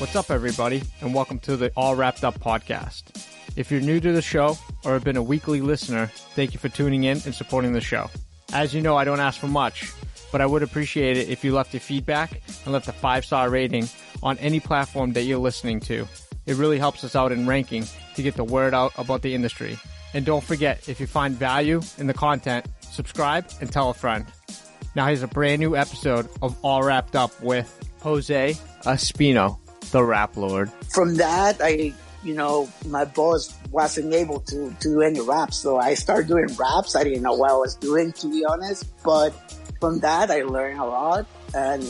What's up, everybody, and welcome to the All Wrapped Up podcast. If you're new to the show or have been a weekly listener, thank you for tuning in and supporting the show. As you know, I don't ask for much, but I would appreciate it if you left your feedback and left a 5-star rating on any platform that you're listening to. It really helps us out in ranking to get the word out about the industry. And don't forget, if you find value in the content, subscribe and tell a friend. Now here's a brand new episode of All Wrapped Up with Jose Espino, the rap lord. From that, my boss wasn't able to do any raps, so I started doing raps. I didn't know what I was doing, to be honest, but from that, I learned a lot. And,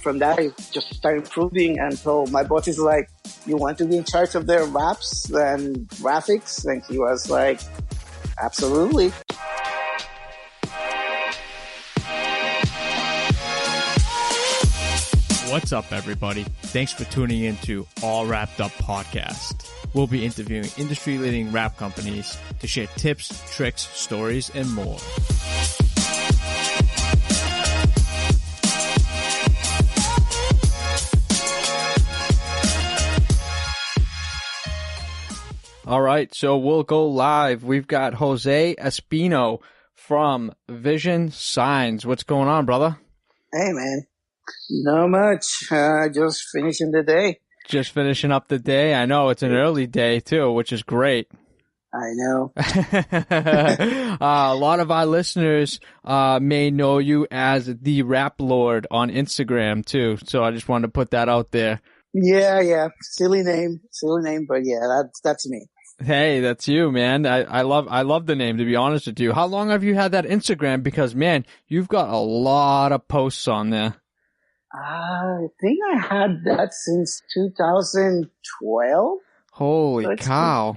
from that, I just started improving. And so my boss is like, you want to be in charge of the raps and graphics? And he was like, absolutely. What's up, everybody? Thanks for tuning in to All Wrapped Up podcast. We'll be interviewing industry-leading rap companies to share tips, tricks, stories, and more. All right, so we'll go live. We've got Jose Espino from Vision Signs. What's going on, brother? Hey, man. Not much. Just finishing the day. Just finishing up the day. I know it's an early day too, which is great. I know. A lot of our listeners may know you as the Rap Lord on Instagram too. So I just wanted to put that out there. Yeah. Silly name, but yeah, that's me. Hey, that's you, man. I love the name, to be honest with you. How long have you had that Instagram? Because man, you've got a lot of posts on there. I think I had that since 2012. Holy cow.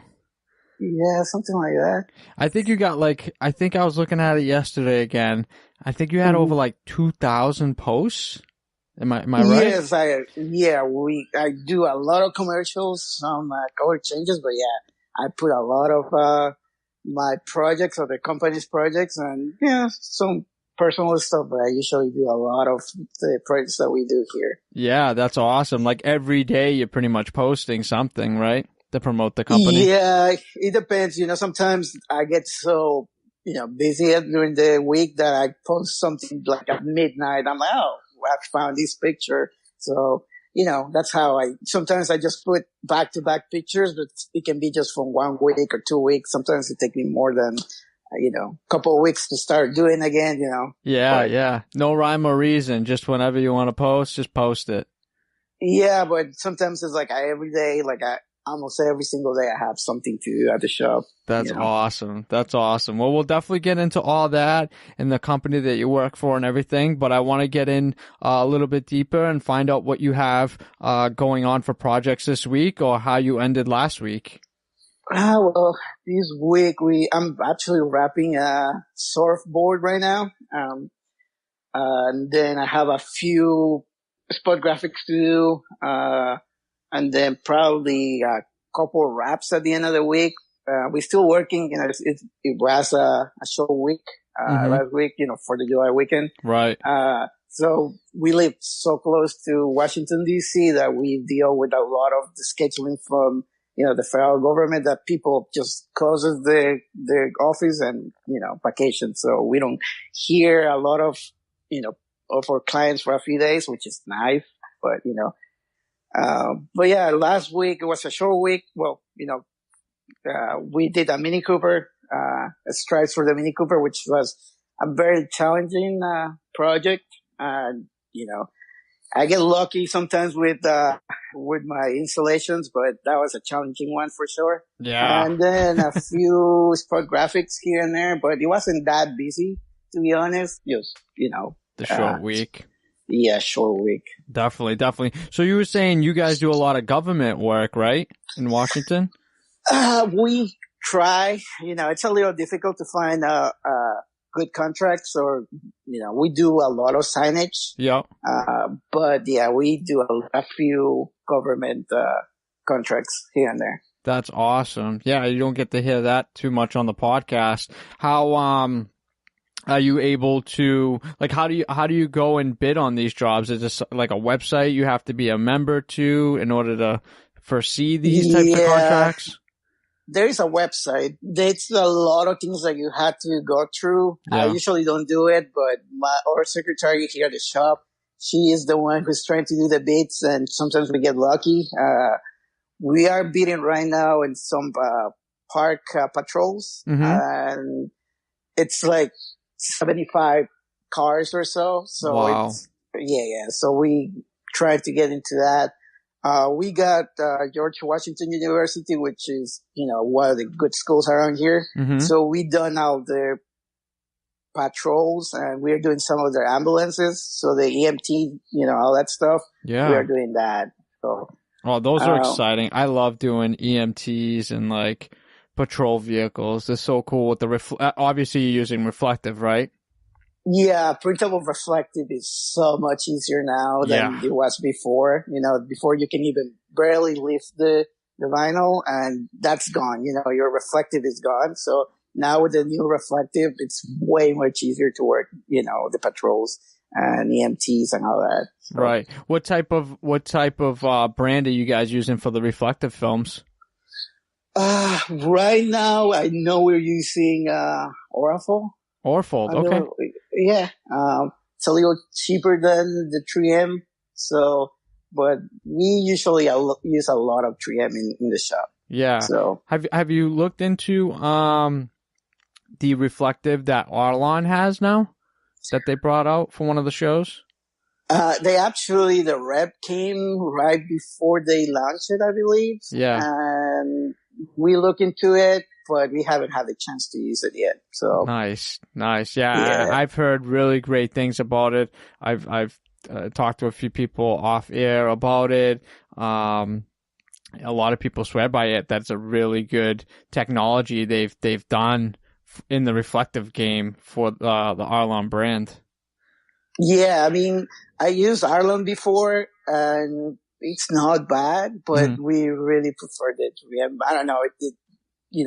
Yeah, something like that. I think you got I think I was looking at it yesterday again. I think you had over 2,000 posts. Am I right? Yes, I do a lot of commercials, some color changes, but yeah, I put a lot of my projects or the company's projects and some personal stuff, but I usually do a lot of the projects that we do here. Yeah, that's awesome. Like every day you're pretty much posting something, right? To promote the company. Yeah, it depends. Sometimes I get so, busy during the week that I post something like at midnight. I'm like, oh, I found this picture. So, that's how sometimes I just put back-to-back pictures, but it can be just from 1 week or 2 weeks. Sometimes it takes me more than a couple of weeks to start doing again, Yeah. No rhyme or reason. Just whenever you want to post, just post it. Yeah, but sometimes it's every day, almost every single day I have something to do at the shop. That's awesome. That's awesome. Well, we'll definitely get into all that and the company that you work for and everything, but I want to get in a little bit deeper and find out what you have going on for projects this week or how you ended last week. Well, this week I'm actually wrapping a surfboard right now. And then I have a few spot graphics to do, and then probably a couple of wraps at the end of the week. We're still working, it was a short week, last week, for the July weekend. Right. So we live so close to Washington, D.C. that we deal with a lot of the scheduling from the federal government that people just closes their office and, vacation. So we don't hear a lot of our clients for a few days, which is nice. But, but yeah, last week it was a short week. Well, we did a Mini Cooper, stripes for the Mini Cooper, which was a very challenging, project. I get lucky sometimes with my installations, but that was a challenging one for sure. Yeah. And then a few spot graphics here and there, but it wasn't that busy, to be honest. Just, the short week. Yeah, short week. Definitely. So you were saying you guys do a lot of government work, right? In Washington? We try, it's a little difficult to find, good contracts or, we do a lot of signage. Yeah. But yeah, we do a few government, contracts here and there. That's awesome. Yeah, you don't get to hear that too much on the podcast. How are you able to, like, how do you go and bid on these jobs? Is this like a website you have to be a member to in order to foresee these types of contracts? There is a website. There's a lot of things that you have to go through. Yeah. I usually don't do it, but our secretary here at the shop, she is the one who's trying to do the bids, and sometimes we get lucky. We are bidding right now in some park patrols, and it's like 75 cars or so. So wow. it's So we tried to get into that. We got George Washington University, which is, one of the good schools around here. So we done all the patrols, and we're doing some of their ambulances. So the EMT, all that stuff. Yeah. We are doing that. So. Oh, those are exciting. I love doing EMTs and like patrol vehicles. It's so cool with the obviously you're using reflective, right? Yeah, printable reflective is so much easier now than it was before. Before you can even barely lift the vinyl, and that's gone. Your reflective is gone. So now with the new reflective, it's way much easier to work, the patrols and EMTs and all that. So. Right. What type of brand are you guys using for the reflective films? Right now, I know we're using Orafol. Orfold, okay. Yeah. It's a little cheaper than the 3M. So, but we usually use a lot of 3M in the shop. Yeah. So, have you looked into the reflective that Harlan has now that they brought out for one of the shows? The rep came right before they launched it, I believe. Yeah. And we look into it, but we haven't had the chance to use it yet. So nice. Yeah. I've heard really great things about it. I've talked to a few people off air about it. A lot of people swear by it. That's a really good technology they've done in the reflective game for the Harlan brand. Yeah, I mean, I used Harlan before, and it's not bad, but we really preferred it. I don't know,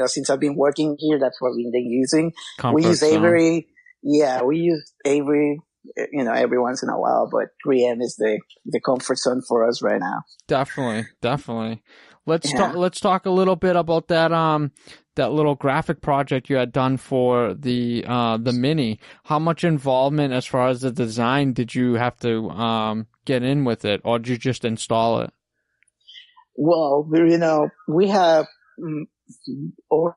since I've been working here, that's what we've been using. We use Avery. Yeah, we use Avery, every once in a while, but 3M is the comfort zone for us right now. Definitely. Let's talk a little bit about that little graphic project you had done for the Mini. How much involvement as far as the design did you have to get in with it, or did you just install it? Well, we have our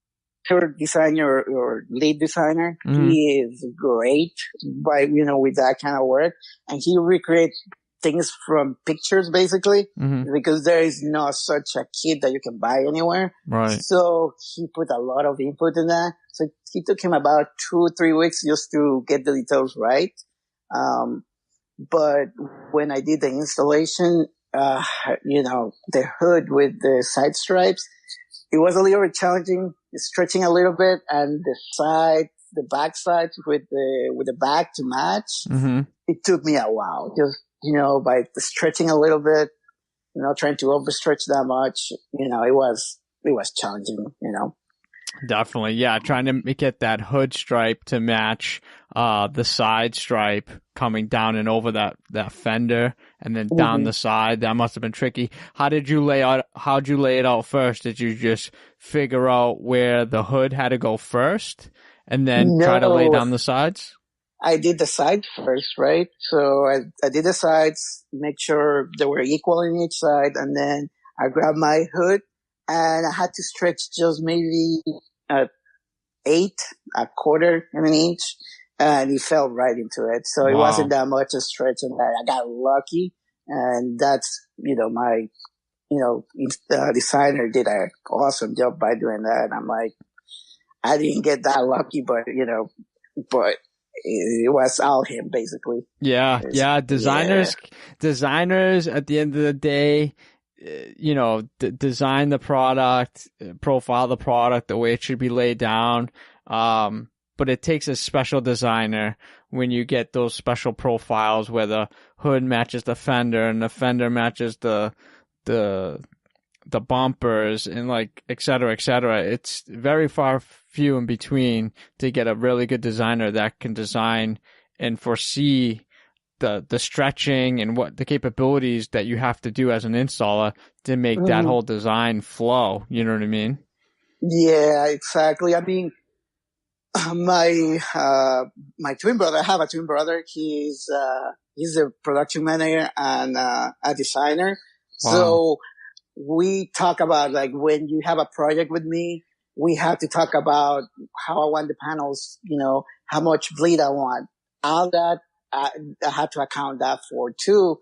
designer or lead designer. He is great with that kind of work, and he recreates things from pictures basically, because there is not such a kit that you can buy anywhere. Right. So he put a lot of input in that. So it took him about 2-3 weeks just to get the details right. But when I did the installation, the hood with the side stripes, it was a little bit challenging, stretching a little bit, and the back sides with the back to match. It took me a while, just, by the stretching a little bit, trying to overstretch that much, it was challenging, Definitely. Yeah. Trying to get that hood stripe to match, the side stripe coming down and over that fender and then down the side. That must have been tricky. How'd you lay it out first? Did you just figure out where the hood had to go first and then try to lay down the sides? I did the sides first, right? So I did the sides, make sure they were equal in each side, and then I grabbed my hood and I had to stretch just maybe 1/8 of an inch, and it fell right into it. So it wasn't that much a stretch, and I got lucky, and that's, my, designer did an awesome job by doing that. And I'm like, I didn't get that lucky, but it was all him basically. Yeah. Designers at the end of the day, design the product, profile the product the way it should be laid down. But it takes a special designer when you get those special profiles where the hood matches the fender and the fender matches the the bumpers and like et cetera, et cetera. It's very far few in between to get a really good designer that can design and foresee the stretching and what the capabilities that you have to do as an installer to make that whole design flow. You know what I mean? Yeah, exactly. I mean, my my twin brother, I have a twin brother. He's a production manager and a designer. Wow. So we talk about, like, when you have a project with me, we have to talk about how I want the panels, how much bleed I want. All that I had to account that for too,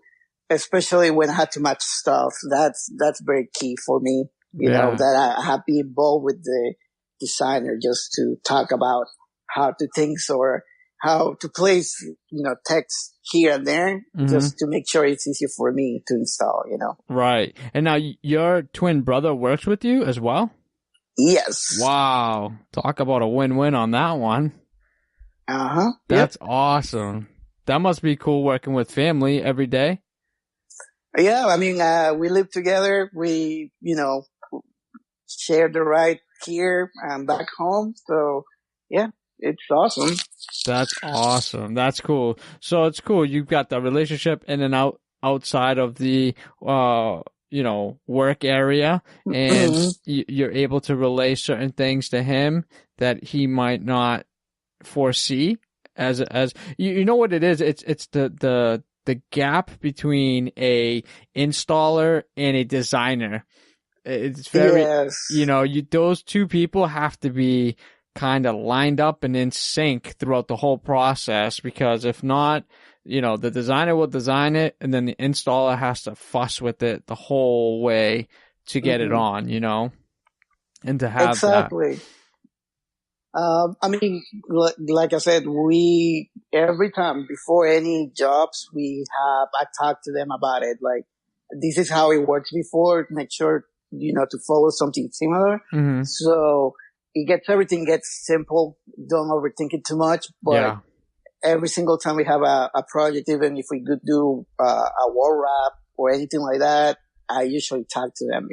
especially when I had to match stuff. That's very key for me, that I have to be involved with the designer just to talk about how to things or how to place, text here and there, just to make sure it's easy for me to install, Right. And now your twin brother works with you as well? Yes. Wow. Talk about a win-win on that one. Uh-huh. That's awesome. That must be cool working with family every day. Yeah. I mean, we live together. We, share the ride here and back home. So yeah, it's awesome. That's awesome. That's cool. So it's cool. You've got the relationship in and outside of the, work area, and you're able to relay certain things to him that he might not foresee as you know what it is. It's the gap between a installer and a designer. It's very, those two people have to be kind of lined up and in sync throughout the whole process, because if not, the designer will design it and then the installer has to fuss with it the whole way to get it on, and to have exactly. I mean, like I said, every time before any jobs I talk to them about it. Like, this is how it works before. Make sure, to follow something similar. So everything gets simple. Don't overthink it too much. But every single time we have a project, even if we could do a wall wrap or anything like that, I usually talk to them,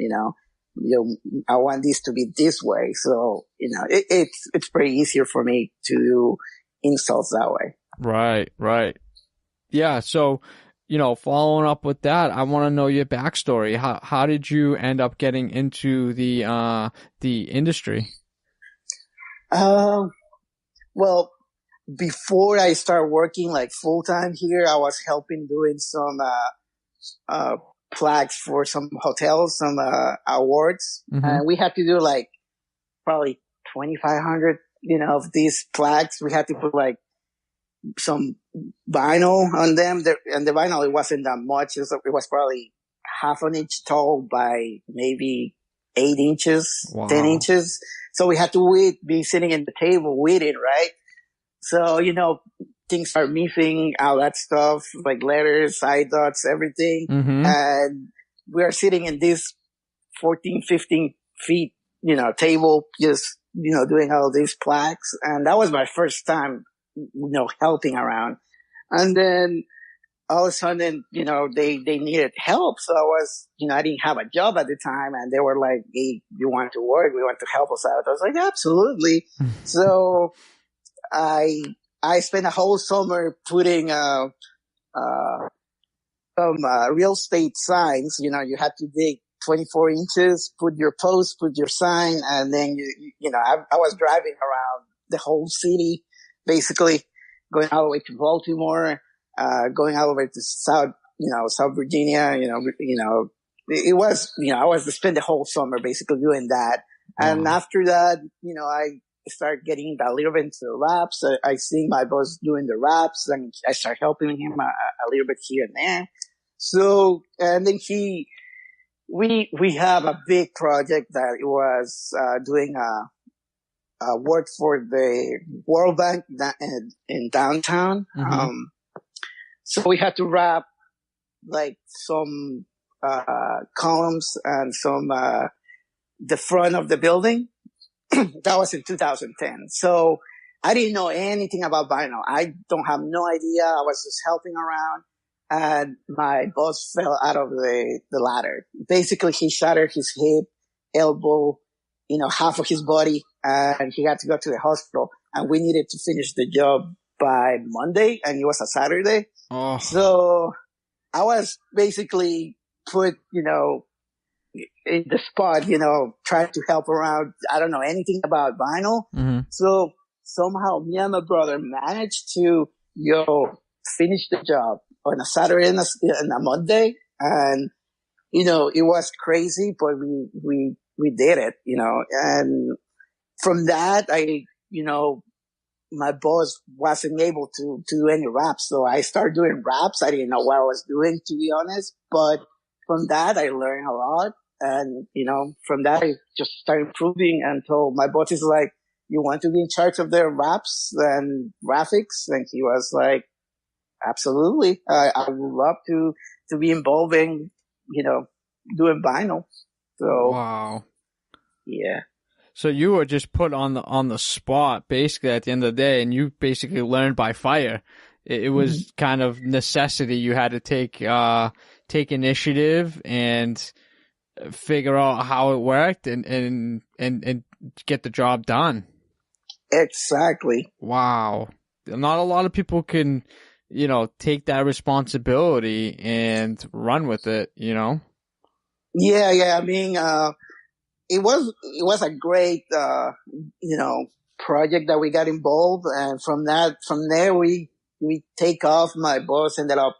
I want this to be this way. So, it's pretty easier for me to do installs that way. Right. Yeah. So, following up with that, I want to know your backstory. How did you end up getting into the industry? Well, before I start working like full time here, I was helping doing some plaques for some hotels, some awards, and we had to do like probably 2,500, of these plaques. We had to put like some vinyl on them, and the vinyl, it wasn't that much. It was probably half an inch tall by maybe 8 inches, wow. 10 inches. So we had to be sitting at the table with it, right? So, things start missing, all that stuff, like letters, side dots, everything. And we are sitting in this 14, 15 feet, table, just, doing all these plaques. And that was my first time, helping around. And then all of a sudden, they needed help. So I didn't have a job at the time, and they were like, "Hey, you want to work? We want to help us out." I was like, "Absolutely." So I spent a whole summer putting some real estate signs. You had to dig 24 inches, put your post, put your sign, and then I was driving around the whole city, basically going all the way to Baltimore, going all the way to South Virginia. It was, I was to spend the whole summer basically doing that. And after that, I started getting a little bit into the wraps. I see my boss doing the wraps, and I start helping him a little bit here and there. So, and then we have a big project that it was doing work for the World Bank in downtown. So we had to wrap like some columns and some the front of the building. That was in 2010. So I didn't know anything about vinyl. I don't have no idea. I was just helping around. and my boss fell out of the ladder. Basically, he shattered his hip, elbow, half of his body, and he had to go to the hospital. And we needed to finish the job by Monday, and it was a Saturday. Oh. So I was basically put, in the spot, trying to help around. I don't know anything about vinyl. Mm-hmm. So somehow me and my brother managed to, finish the job on a Saturday and a Monday. And, it was crazy, but we did it, and from that, my boss wasn't able to do any raps. So I started doing raps. I didn't know what I was doing, to be honest, but from that, I learned a lot. And, from that, I just started improving until my boss is like, you want to be in charge of the raps and graphics? And he was like, absolutely. I would love to be involved in, doing vinyl. So, wow. Yeah. So you were just put on the spot basically at the end of the day, and you basically learned by fire. It was kind of necessity. You had to take initiative and figure out how it worked and get the job done. Exactly. Wow. Not a lot of people can, take that responsibility and run with it, Yeah. I mean, it was a great, project that we got involved. And from there, we take off. My boss ended up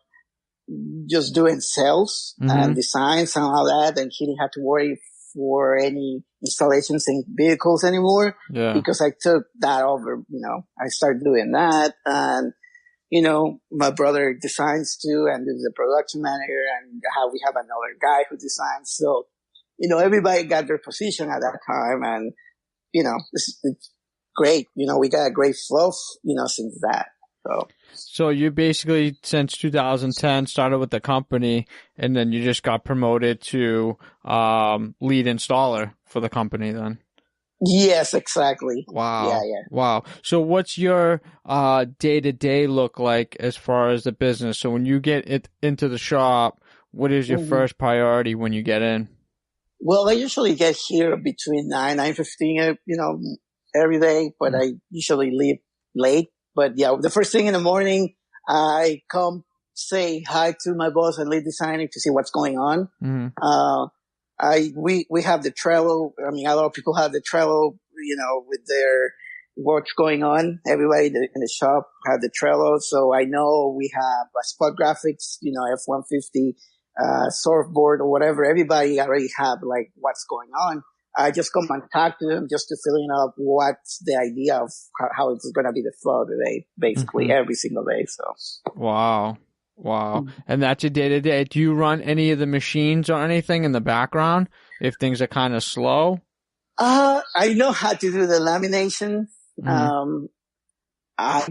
just doing sales and designs and all that. And he didn't have to worry for any installations in vehicles anymore because I took that over, I started doing that. And, my brother designs too and is the production manager, and we have another guy who designs. So, everybody got their position at that time, and, it's great. We got a great flow, since that. So you basically, since 2010, started with the company, and then you just got promoted to lead installer for the company then? Yes, exactly. Wow. Yeah. Wow. So what's your day-to-day look like as far as the business? So when you get into the shop, what is your first priority when you get in? Well, I usually get here between 9:15, every day, but I usually leave late. But yeah, the first thing in the morning, I come say hi to my boss and lead designing to see what's going on. We have the Trello. I mean, a lot of people have the Trello, with their what's going on. Everybody in the shop have the Trello. So I know we have spot graphics, F-150, surfboard or whatever. Everybody already have like what's going on. I just come and talk to them just to fill in up what's the idea of how it's going to be the flow today, basically every single day. So. Wow. And that's your day to day. Do you run any of the machines or anything in the background if things are kind of slow? I know how to do the lamination. I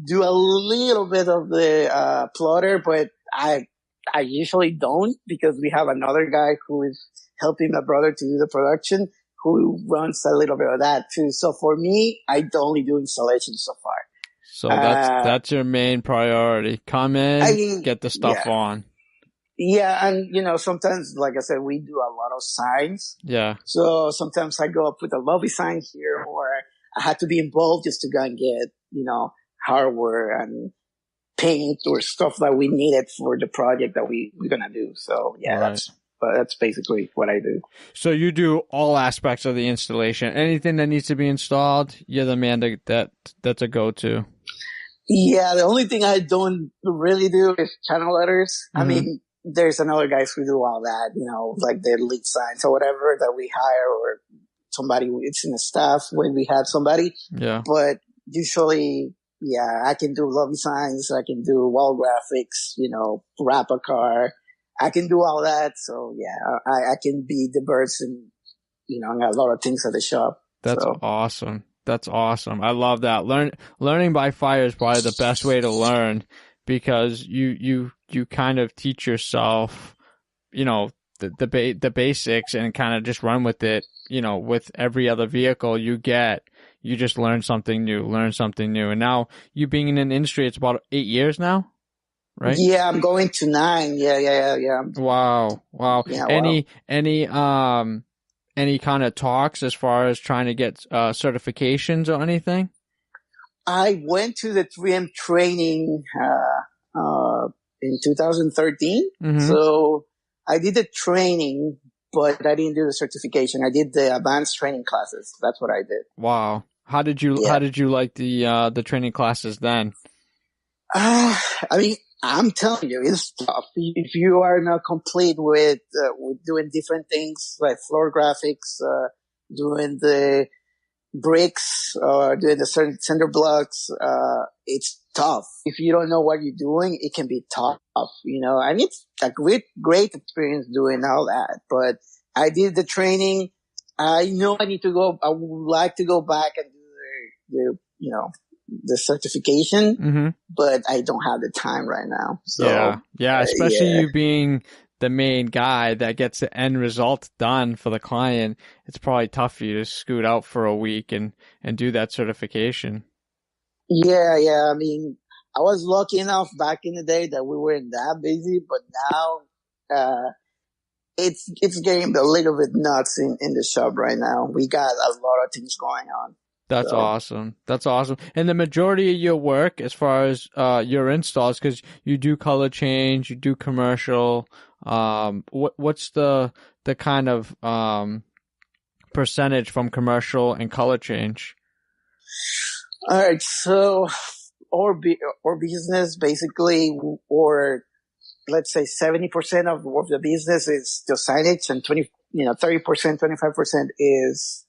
do a little bit of the plotter, but I usually don't because we have another guy who is helping my brother to do the production who runs a little bit of that too. So for me, I only do installation so far. So that's your main priority. Come in, get the stuff on. Yeah, and sometimes, like I said, we do a lot of signs. Yeah. So sometimes I go up with a lobby sign here, or I had to be involved just to go and get, hardware and paint or stuff that we needed for the project that we're gonna do. So yeah, that's basically what I do. So you do all aspects of the installation. Anything that needs to be installed, you're the man that's a go-to. Yeah, the only thing I don't really do is channel letters. I mean, there's another guys who do all that, like the lead signs or whatever that we hire, or somebody it's in the staff when we have somebody. Yeah. But usually, I can do lobby signs, I can do wall graphics, wrap a car. I can do all that. So I can be the person, and a lot of things at the shop. That's awesome. That's awesome. I love that. Learning by fire is probably the best way to learn because you kind of teach yourself, the basics and kind of just run with it. With every other vehicle you get, you just learn something new. And now you being in an industry, it's about 8 years now, right? Yeah, I'm going to 9. Yeah. Wow. Yeah, wow. Any kind of talks as far as trying to get certifications or anything? I went to the 3M training in 2013. Mm-hmm. So I did the training, but I didn't do the certification. I did the advanced training classes. That's what I did. Wow. How did you like the training classes then? I mean, I'm telling you, it's tough. If you are not complete with doing different things like floor graphics, doing the bricks, doing the certain cinder blocks, it's tough. If you don't know what you're doing, it can be tough, you know. And it's a great experience doing all that. But I did the training. I know I need to go. I would like to go back and do the you know, the certification, Mm-hmm. but I don't have the time right now. So yeah, especially you being the main guy that gets the end result done for the client. It's probably tough for you to scoot out for a week and do that certification. Yeah. I mean, I was lucky enough back in the day that we weren't that busy, but now, it's getting a little bit nuts in the shop right now. We got a lot of things going on. That's awesome. That's awesome. And the majority of your work, as far as your installs, because you do color change, you do commercial. What's the kind of percentage from commercial and color change? All right, so our business basically, or let's say 70% of the business is the signage, and 30%, 25% is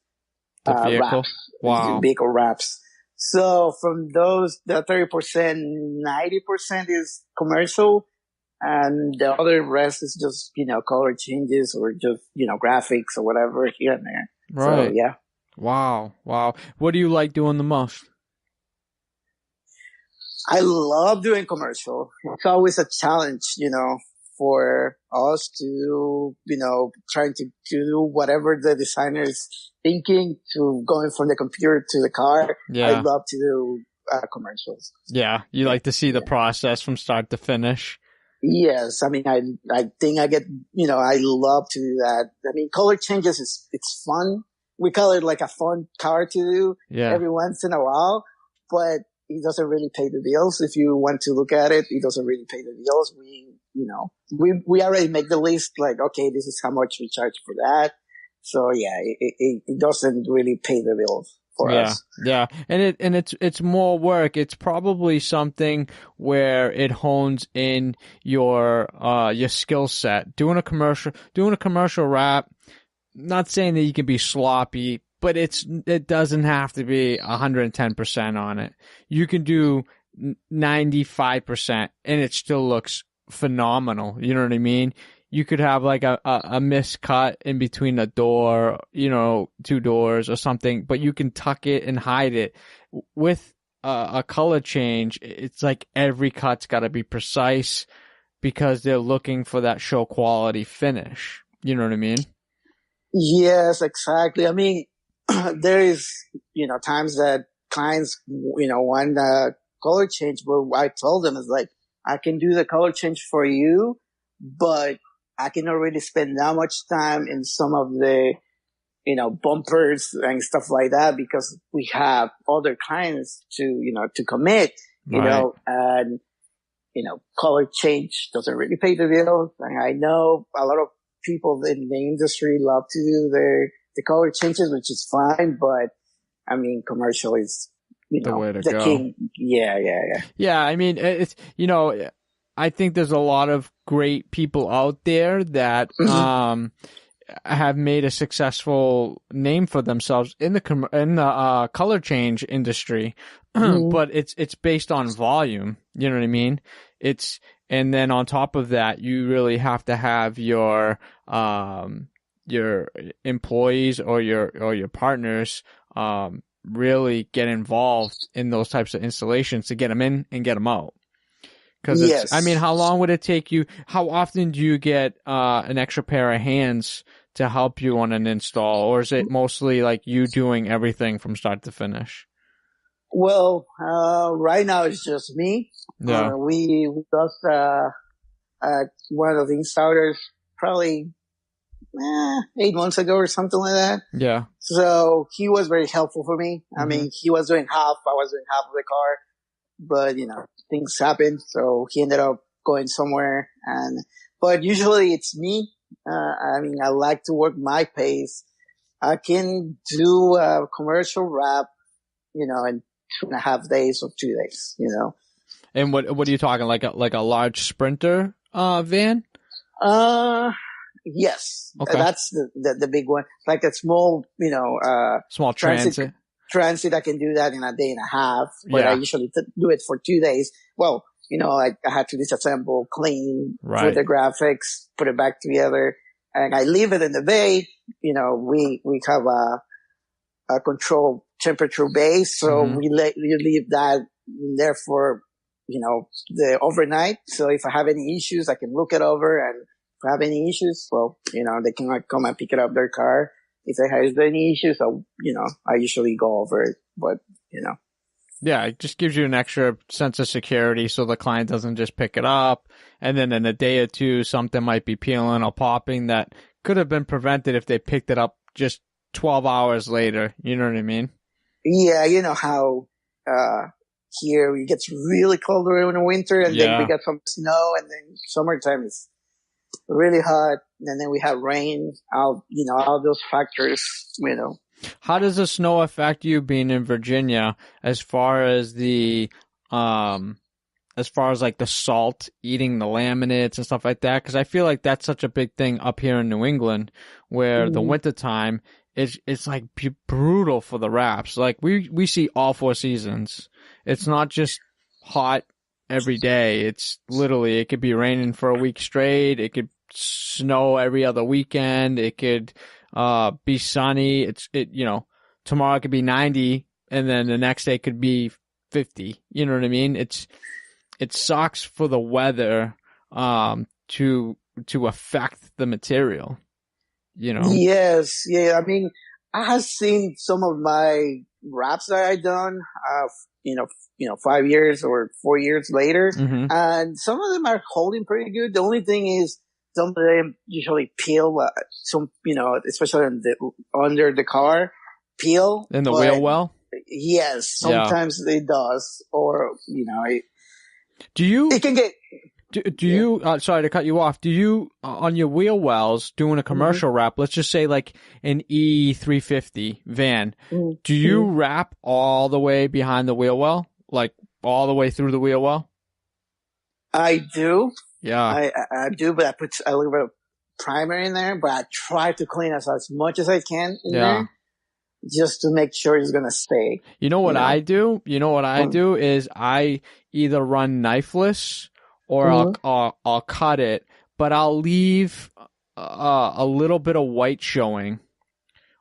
the vehicle. wraps. Wow. Vehicle wraps. So from those, the 30%, 90% is commercial, and the other rest is just, color changes or just, graphics or whatever here and there. Right. So, yeah. Wow. What do you like doing the most? I love doing commercial. It's always a challenge, for us to, trying to do whatever the designer is thinking, to going from the computer to the car. Yeah. I love to do commercials. Yeah. You like to see the process from start to finish. Yes. I mean, I think I get, I love to do that. I mean, color changes it's fun. We call it like a fun car to do every once in a while, but it doesn't really pay the bills. If you want to look at it, it doesn't really pay the bills. We already make the list, like, okay, this is how much we charge for that. So yeah, it doesn't really pay the bills for us. Yeah. And it's more work. It's probably something where it hones in your skill set. Doing a commercial wrap, not saying that you can be sloppy, but it doesn't have to be 110% on it. You can do 95% and it still looks phenomenal. You know what I mean? You could have like a miscut in between a door, 2 doors or something, but you can tuck it and hide it. With a color change, it's like every cut's got to be precise because they're looking for that show quality finish. You know what I mean? Yes, exactly. I mean, there is, times that clients, want a color change, but I told them is like, I can do the color change for you, but I cannot really spend that much time in some of the, bumpers and stuff like that because we have other clients to commit, and, color change doesn't really pay the bills. And I know a lot of people in the industry love to do the color changes, which is fine, but I mean, commercial is, the way to the go. king. Yeah. Yeah. I mean, it's, I think there's a lot of great people out there that, have made a successful name for themselves in the color change industry, but it's based on volume. You know what I mean? And then on top of that, you really have to have your employees or your partners, really get involved in those types of installations to get them in and get them out. Cause I mean, how long would it take you? How often do you get, an extra pair of hands to help you on an install? Or is it mostly like you doing everything from start to finish? Well, right now it's just me. Yeah. We lost one of the installers probably 8 months ago or something like that. Yeah. So he was very helpful for me. I Mm-hmm. mean, he was doing half, I was doing half of the car, but things happen. So he ended up going somewhere but usually it's me. I mean, I like to work my pace. I can do a commercial wrap, in 2.5 days or 2 days, And what are you talking, like a large Sprinter van? Yes, Okay. that's the big one. Like a small, Small transit. Transit, I can do that in a day and a half, but I Yeah. usually do it for 2 days. Well, I had to disassemble, clean, Right. put the graphics, put it back together, and I leave it in the bay. We have a controlled temperature base, so Mm-hmm. we leave that there for the overnight. So if I have any issues, I can look it over, and if I have any issues, well, they can come and pick it up their car. If they have any issues, I usually go over it, but Yeah, it just gives you an extra sense of security so the client doesn't just pick it up, and then in a day or two something might be peeling or popping that could have been prevented if they picked it up just 12 hours later. You know what I mean? Yeah, you know how here it gets really cold in the winter, and then we get some snow, and then summertime is really hot, and then we have rain. All those factors. How does the snow affect you being in Virginia as far as like the salt eating the laminates and stuff like that? Because I feel like that's such a big thing up here in New England, where the wintertime it's like brutal for the wraps. Like we see all 4 seasons. It's not just hot every day. It's literally, it could be raining for a week straight. It could snow every other weekend. It could be sunny. Tomorrow it could be 90 and then the next day could be 50. You know what I mean? It sucks for the weather to affect the material, Yes, yeah. I mean, I have seen some of my raps that I done, 5 years or 4 years later, Mm-hmm. and some of them are holding pretty good. The only thing is, some of them usually peel. Especially under the car, peel. In the but wheel well? Yes, sometimes it does, or Do you it can get. do you sorry to cut you off. Do you on your wheel wells doing a commercial wrap, let's just say like an E350 van, do you wrap all the way behind the wheel well? Like all the way through the wheel well? I do. Yeah. I do, but I put a little bit of primer in there, but I try to clean as much as I can in there, just to make sure it's gonna stay. You know what I do? You know what I do is I either run knifeless or I'll cut it, but I'll leave a little bit of white showing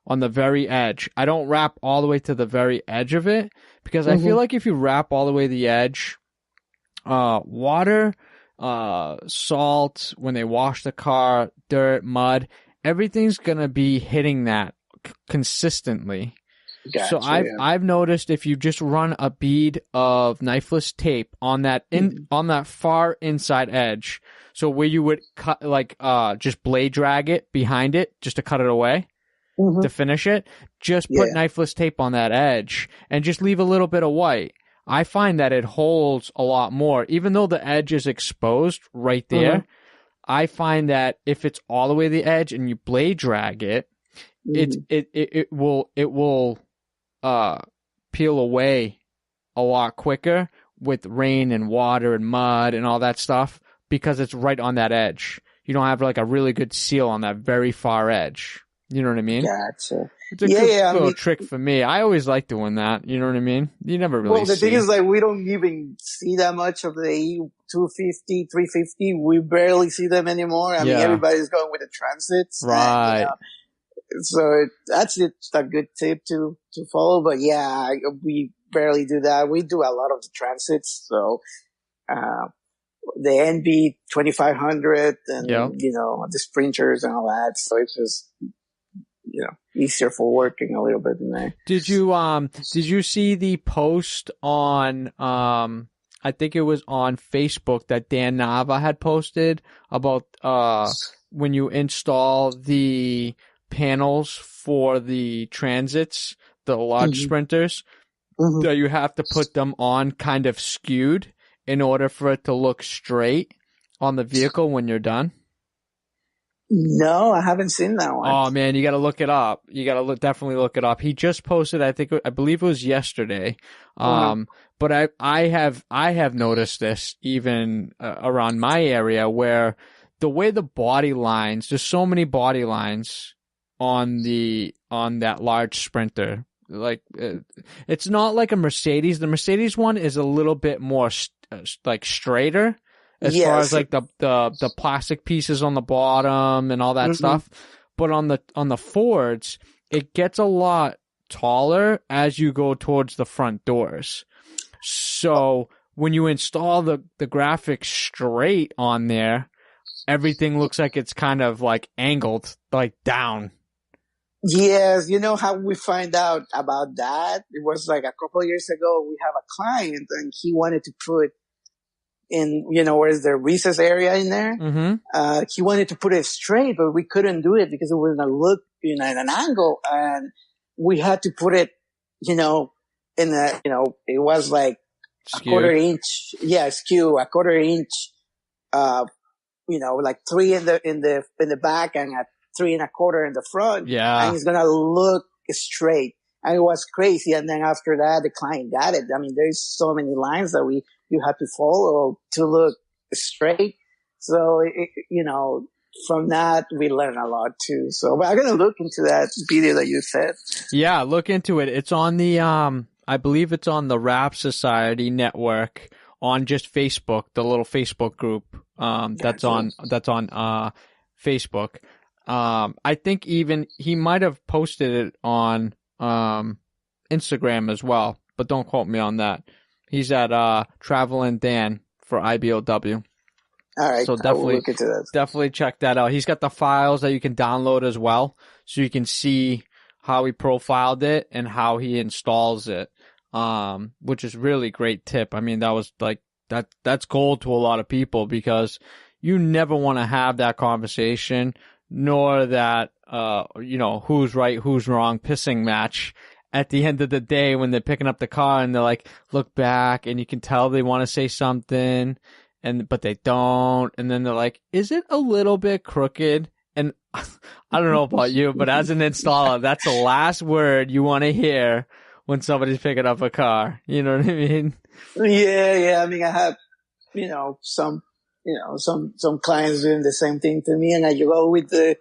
on the very edge. I don't wrap all the way to the very edge of it because I feel like if you wrap all the way to the edge, water, salt, when they wash the car, dirt, mud, everything's gonna be hitting that consistently. Gotcha, So I've noticed if you just run a bead of knifeless tape on that on that far inside edge, so where you would cut just blade drag it behind it just to cut it away to finish it, just put knifeless tape on that edge and just leave a little bit of white. I find that it holds a lot more, even though the edge is exposed right there. I find that if it's all the way to the edge and you blade drag it, it will peel away a lot quicker with rain and water and mud and all that stuff because it's right on that edge. You don't have like a really good seal on that very far edge. You know what I mean? Gotcha. It's a good little trick for me. I always like doing that. You know what I mean? You never really the thing is, like, we don't even see that much of the E250, 350. We barely see them anymore. I mean, everybody's going with the transits. Right. And, so that's a good tip to follow. But yeah, we barely do that. We do a lot of the transits. So, the NB 2500 and, the sprinters and all that. So it's just, easier for working a little bit in there. Did you see the post on, I think it was on Facebook that Dan Nava had posted about, when you install the panels for the transits, the large sprinters, that you have to put them on kind of skewed in order for it to look straight on the vehicle when you're done? No, I haven't seen that one. Oh man, you got to look it up. You got to definitely look it up. He just posted, I believe it was yesterday. But I have noticed this even around my area, where the way the body lines, there's so many body lines on that large sprinter. Like, it's not like a Mercedes. The Mercedes one is a little bit more like straighter as far as like the plastic pieces on the bottom and all that stuff. But on the Fords, it gets a lot taller as you go towards the front doors. So when you install the graphics straight on there, everything looks like it's kind of like angled, like down. Yes, you know how we find out about that? It was like a couple of years ago. We have a client and he wanted to put in, where's the recess area in there? He wanted to put it straight, but we couldn't do it because it was going to look, at an angle, and we had to put it, in a, it was like Skewed. a quarter inch, skew, a quarter inch, like 3 in the back and a 3 1/4 in the front. Yeah. And it's going to look straight. And it was crazy. And then after that, the client got it. I mean, there's so many lines that you have to follow to look straight. So, from that, we learn a lot too. So, but I'm going to look into that video that you said. Yeah, look into it. It's on the, I believe it's on the Rap Society network on just Facebook, the little Facebook group, that's on Facebook. I think even he might have posted it on Instagram as well, but don't quote me on that. He's at Travelin' Dan for IBOW. All right, so I will look into that. Definitely check that out. He's got the files that you can download as well, so you can see how he profiled it and how he installs it, which is really great tip. I mean, that was like that's gold to a lot of people, because you never want to have that conversation, nor that, who's right, who's wrong pissing match at the end of the day when they're picking up the car and they're like, look back, and you can tell they want to say something, but they don't. And then they're like, is it a little bit crooked? And I don't know about you, but as an installer, that's the last word you want to hear when somebody's picking up a car. You know what I mean? Yeah. I mean, I have, some clients doing the same thing to me, and I go with the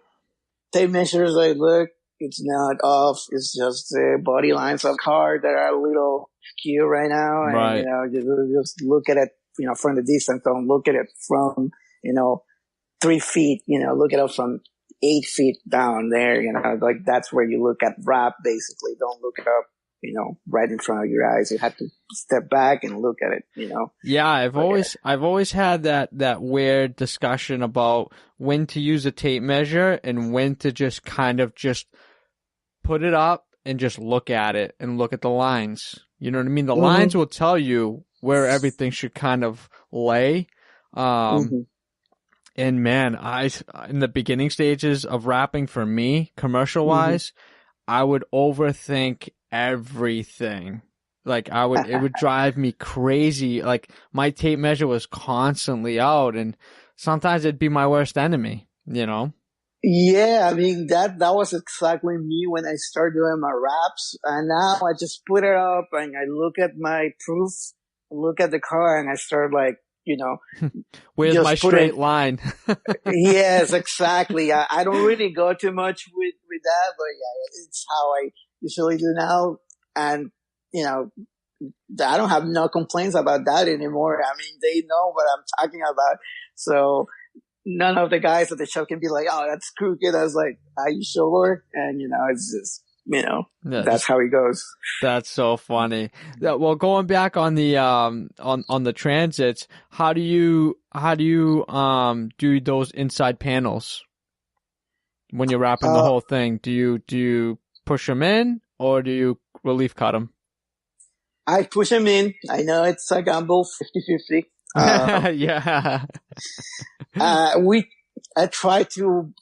tape measures. Like, look, it's not off. It's just the body lines of the car that are a little skew right now. And, right. Just look at it, from the distance. Don't look at it from, 3 feet, look at it from 8 feet down there, like that's where you look at wrap, basically. Don't look it up, right in front of your eyes. You have to step back and look at it, Yeah, I've always had that weird discussion about when to use a tape measure and when to just kind of just put it up and just look at it and look at the lines. You know what I mean? The lines will tell you where everything should kind of lay. And man, in the beginning stages of wrapping for me, commercial wise, I would overthink everything. Like it would drive me crazy. Like my tape measure was constantly out, and sometimes it'd be my worst enemy, Yeah, I mean, that was exactly me when I started doing my wraps. And now I just put it up and I look at my proof, look at the car, and I start like, where's my straight line? Yes, exactly. I don't really go too much with that, but yeah, it's how I usually do now. And, I don't have no complaints about that anymore. I mean, they know what I'm talking about. So none of the guys at the shop can be like, oh, that's crooked. I was like, are you sure? And, it's just, that's how it goes. That's so funny. Well, going back on the on the transits, how do you do those inside panels? when you're wrapping the whole thing? Do you push them in or do you relief cut them? I push them in. I know it's a gamble, 50-50. Yeah. I try to,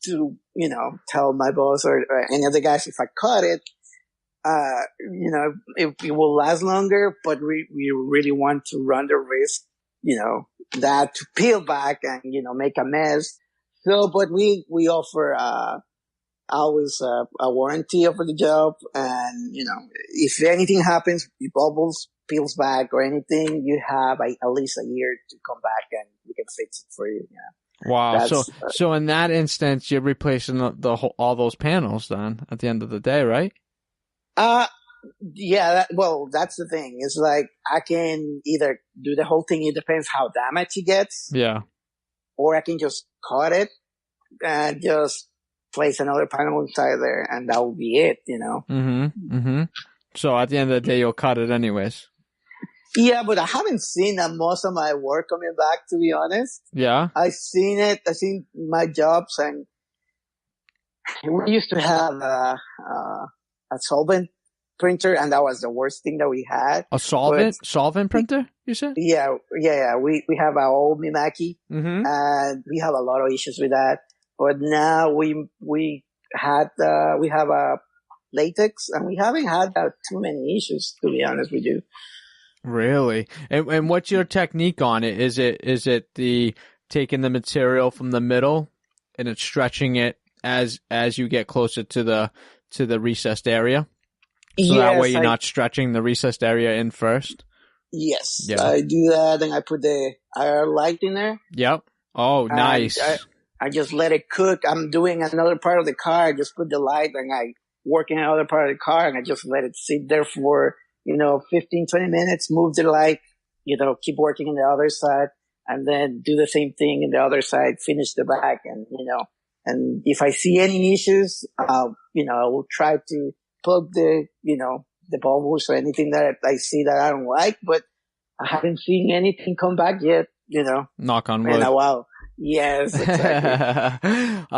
tell my boss or any other guys if I cut it, it will last longer, but we really want to run the risk, that to peel back and, make a mess. So, but we offer, always a warranty over the job. And, if anything happens, if bubbles, peels back or anything, you have at least a year to come back and we can fix it for you. Yeah. Wow. So in that instance, you're replacing the whole, all those panels then at the end of the day, right? Yeah, that's the thing. It's like I can either do the whole thing. It depends how damaged it gets. Yeah. Or I can just cut it and just place another panel inside there and that will be it, So at the end of the day, you'll cut it anyways. Yeah, but I haven't seen most of my work coming back, to be honest. Yeah. I've seen my jobs, and we used to have a solvent printer, and that was the worst thing that we had. A solvent printer, you said? Yeah. We have our old Mimaki, and we have a lot of issues with that. But now we have a latex, and we haven't had too many issues, to be honest with you. Really? And what's your technique on it? Is it the taking the material from the middle and it's stretching it as you get closer to the recessed area? So that way you're not stretching the recessed area in first? Yes. Yeah. I do that, and I put the IR light in there. Yep. Oh, nice. I just let it cook. I'm doing another part of the car. I just put the light and I work in another part of the car, and I just let it sit there for 15, 20 minutes, move the light, keep working on the other side, and then do the same thing in the other side, finish the back. And, and if I see any issues, I will try to plug the bubbles or anything that I see that I don't like, but I haven't seen anything come back yet, Knock on wood. In a while. Yes, exactly.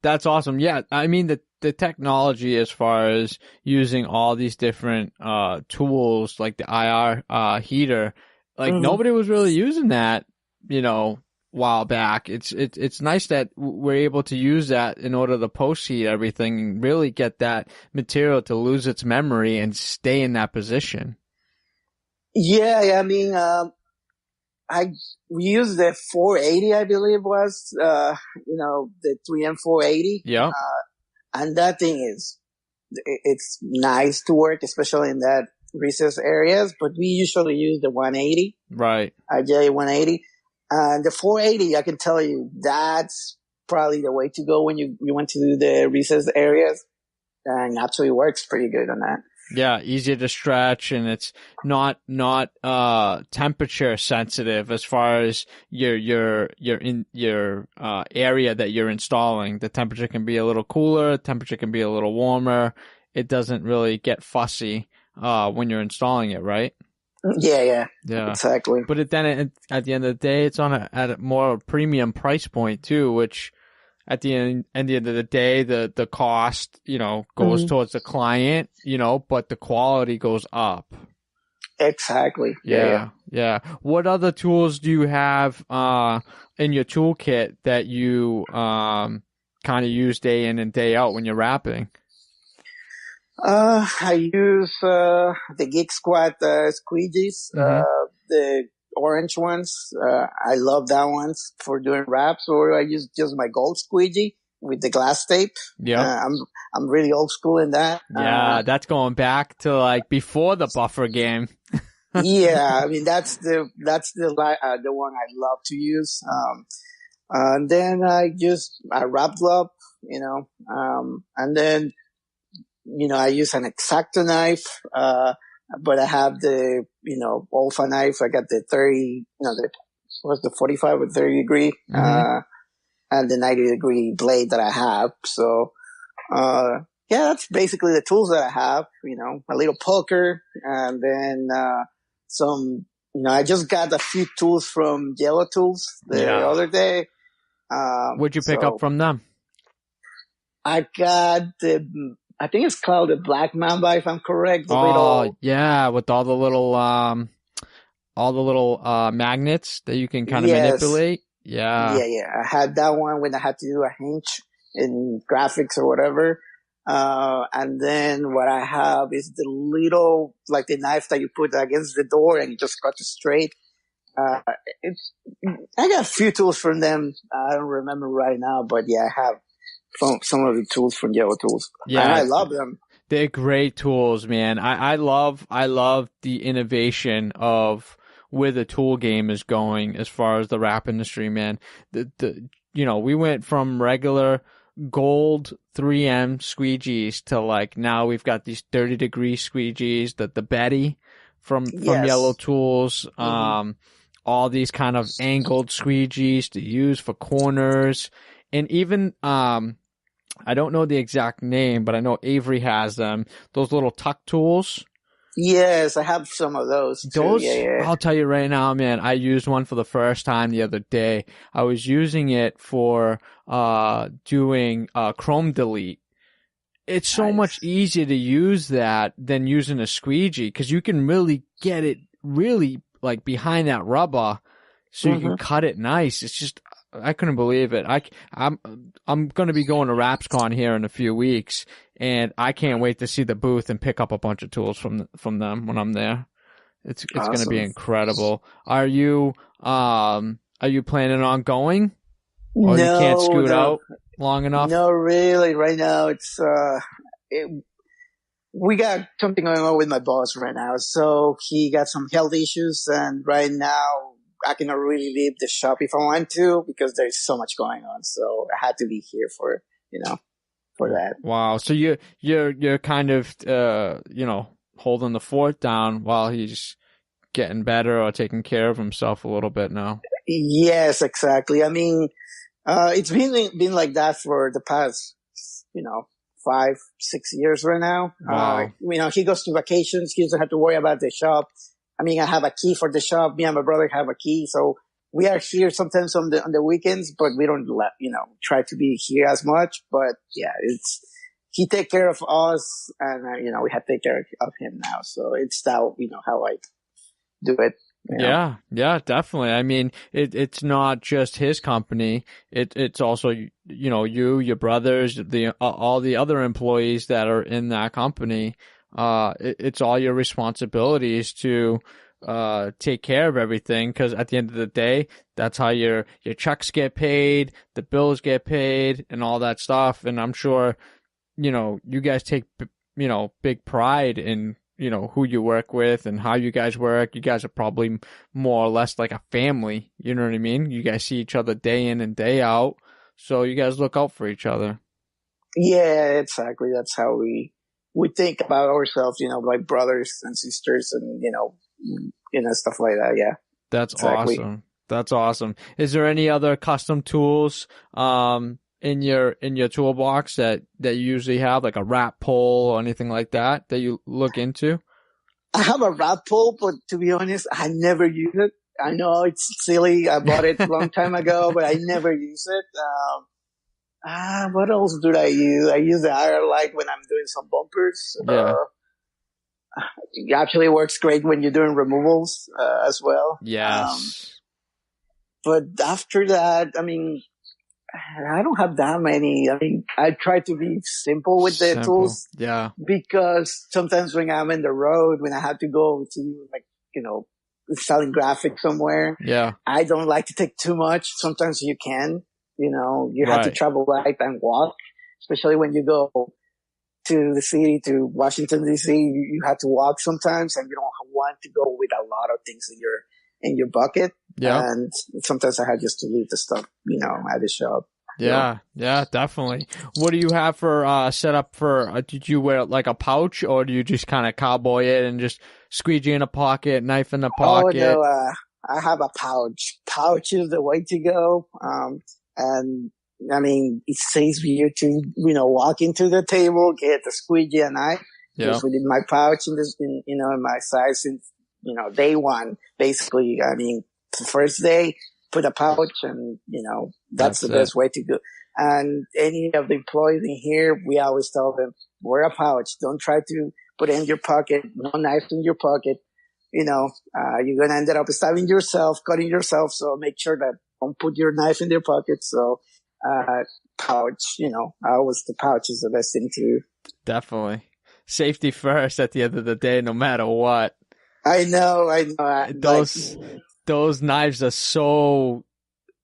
That's awesome. Yeah. I mean, the technology as far as using all these different tools like the IR heater, like nobody was really using that, while back. It's nice that we're able to use that in order to post heat everything and really get that material to lose its memory and stay in that position. Yeah. I mean, we used the 480, I believe was, the 3M 480. Yeah. And that thing it's nice to work, especially in that recess areas, but we usually use the 180. Right. IJ 180. And the 480, I can tell you, that's probably the way to go when you want to do the recess areas. And actually works pretty good on that. Yeah, easier to stretch, and it's not temperature sensitive as far as your area that you're installing. The temperature can be a little cooler, temperature can be a little warmer. It doesn't really get fussy when you're installing it, right? Yeah, exactly. But then at the end of the day, it's at a more premium price point too, which at the end of the day, the cost, goes towards the client, but the quality goes up. Exactly. Yeah. What other tools do you have in your toolkit that you kind of use day in and day out when you're wrapping? I use the Geek Squad squeegees, the orange ones. I love that ones for doing wraps, or I use just my gold squeegee with the glass tape. Yeah. I'm really old school in that. Yeah, that's going back to like before the buffer game. Yeah, I mean that's the one I love to use. And then I wrap glove, and then I use an X-Acto knife, but I have the Olfa knife. I got the 30, the 45 or 30 degree, and the 90 degree blade that I have. So, that's basically the tools that I have. A little poker, and then some. I just got a few tools from Yellow Tools the other day. What'd you pick up from them? I got I think it's called the Black Mamba, if I'm correct. The Oh, little, yeah, with all the little magnets that you can kind of yes. manipulate. Yeah. Yeah. I had that one when I had to do a hinge in graphics or whatever. And then what I have is the little, like the knife that you put against the door and you just cut it straight. Uh, it's, I got a few tools from them. I don't remember right now, but yeah, I have some of the tools from Yellow Tools, and Yeah, I love them. they're great tools, man. I love the innovation of where the tool game is going as far as the rap industry, man. We went from regular gold 3M squeegees to like now we've got these 30-degree squeegees, the Betty from Yellow Yes. Tools, Hmm. all these kind of angled squeegees to use for corners, and even I don't know the exact name, but I know Avery has them. Those little tuck tools. Yes, I have some of those too. Those, Yeah. I'll tell you right now, man, I used one for the first time the other day. I was using it for doing Chrome delete. It's so much Nice. easier to use that than using a squeegee because you can really get it really like behind that rubber so you can Hmm. cut it nice. It's just I couldn't believe it. I'm going to be going to RapsCon here in a few weeks, and I can't wait to see the booth and pick up a bunch of tools from them when I'm there. It's going to be Awesome. incredible. Are you planning on going, or you can't No, scoot no, out long enough? no, really. Right now, we got something going on with my boss right now. So he got some health issues, and right now I cannot really leave the shop if I want to because there's so much going on. So I had to be here for that. Wow. So you're kind of holding the fort down while he's getting better or taking care of himself a little bit now. Yes, exactly. I mean, it's been like that for the past, 5, 6 years right now. Wow. He goes to vacations. He doesn't have to worry about the shop. I mean, I have a key for the shop. Me and my brother have a key. So we are here sometimes on the weekends, but we don't try to be here as much. But yeah, he take care of us and, we have to take care of him now. So it's how I do it. Yeah, definitely. I mean, it's not just his company. It's also, you, your brothers, all the other employees that are in that company. It's all your responsibilities to, take care of everything. Cause at the end of the day, that's how your checks get paid, the bills get paid and all that stuff. And I'm sure, you guys take, big pride in, who you work with and how you guys work. You guys are probably more or less like a family. You know what I mean? You guys see each other day in and day out. So you guys look out for each other. Yeah, exactly. That's how we think about ourselves, like brothers and sisters and, stuff like that. Yeah, That's exactly. awesome. That's awesome. Is there any other custom tools, in your toolbox that you usually have, like a wrap pole or anything like that you look into? I have a rat pole, but to be honest, I never use it. I know it's silly. I bought it a long time ago, but I never use it. What else do I use? I use the IR light when I'm doing some bumpers. Yeah. It actually works great when you're doing removals, as well. Yes. But after that, I mean, I don't have that many. I mean, I try to be simple with the Simple. tools Yeah. because sometimes when I'm in the road, when I have to go to selling graphics somewhere, Yeah. I don't like to take too much. Sometimes you can, you have to Right. travel light and walk, especially when you go to the city, to Washington DC, you have to walk sometimes and you don't want to go with a lot of things in your bucket. Yeah. And sometimes I had just to leave the stuff, at the shop. So, Yeah, definitely. What do you have for set up for? Did you wear like a pouch, or do you just kind of cowboy it and just squeegee in a pocket, knife in a oh no, pocket? I have a pouch. Pouch is the way to go. And I mean, it saves you to, walk into the table, get the squeegee and knife Yeah, just within my pouch in my size since, day one, basically. I mean, the first day, put a pouch and, that's the that's it. best way to go. And any of the employees in here, we always tell them, wear a pouch. Don't try to put it in your pocket. No knives in your pocket. You're going to end up stabbing yourself, cutting yourself. So make sure that don't put your knife in your pocket. So, pouch, always the pouch is the best thing to do. Definitely. Safety first at the end of the day, no matter what. I know. Those knives are so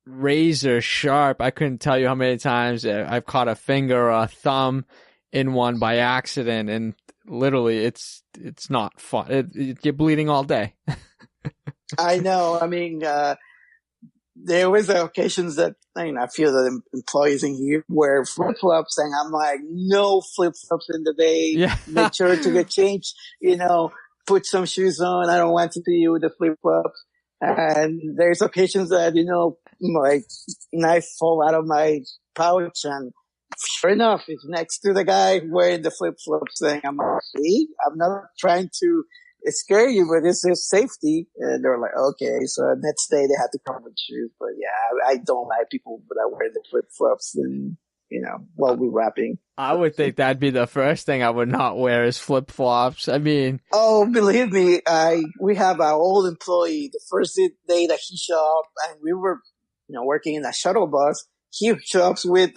razor sharp. I couldn't tell you how many times I've caught a finger or a thumb in one by accident, and literally it's not fun. You're bleeding all day. I know. I mean, there was occasions that I feel that employees in here wear flip-flops, and I'm like, no flip-flops in the day. Yeah. Make sure to get changed, put some shoes on. I don't want to see you with the flip-flops. And there's occasions that, my knife fall out of my pouch, and sure enough, it's next to the guy wearing the flip-flops thing. I'm like, see, I'm not trying to scare you, but this is safety. And they're like, okay. So next day they had to come with shoes. But yeah, I don't like people that wear the flip-flops and, while we're rapping. I would think that'd be the first thing I would not wear is flip-flops. I mean. Oh, believe me, we have our old employee, the first day that he showed up, and we were, working in a shuttle bus. He shows up with,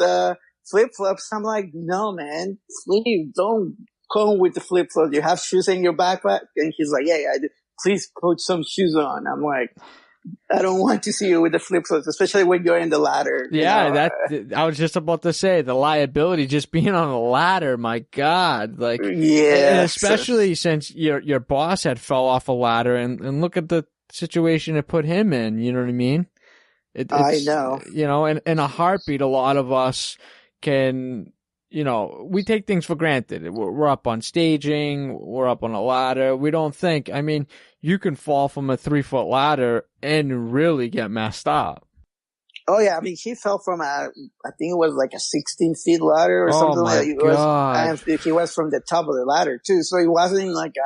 flip-flops. I'm like, no, man, please don't come with the flip-flops. You have shoes in your backpack? And he's like, yeah, I do. Please put some shoes on. I'm like, I don't want to see you with the flip-flops, especially when you're in the ladder. Yeah, I was just about to say, the liability just being on the ladder, my God. Like, yeah. And especially since your boss had fell off a ladder, and look at the situation it put him in, you know what I mean? I know. In a heartbeat, a lot of us can, we take things for granted. We're up on staging, we're up on a ladder. We don't think, you can fall from a 3-foot ladder and really get messed up. Oh yeah, he fell from I think it was like a 16-feet ladder or something like that. And he was from the top of the ladder too, so it wasn't like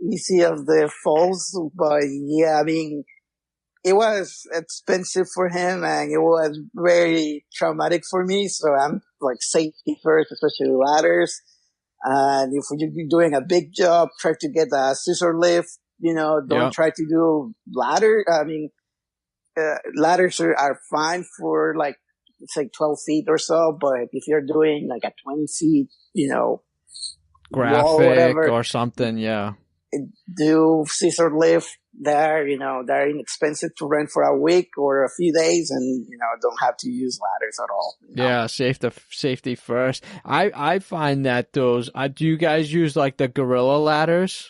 easy of the falls. But yeah, it was expensive for him, and it was very traumatic for me. So I'm like safety first, especially ladders. And if you're doing a big job, try to get a scissor lift. Don't try to do ladder. Ladders are fine for like, it's like 12 feet or so. But if you're doing like a 20 feet, graphic wall, whatever, or something, yeah. Do scissor lift there, they're inexpensive to rent for a week or a few days, and, don't have to use ladders at all. Yeah, safety first. I find that do you guys use like the Gorilla ladders?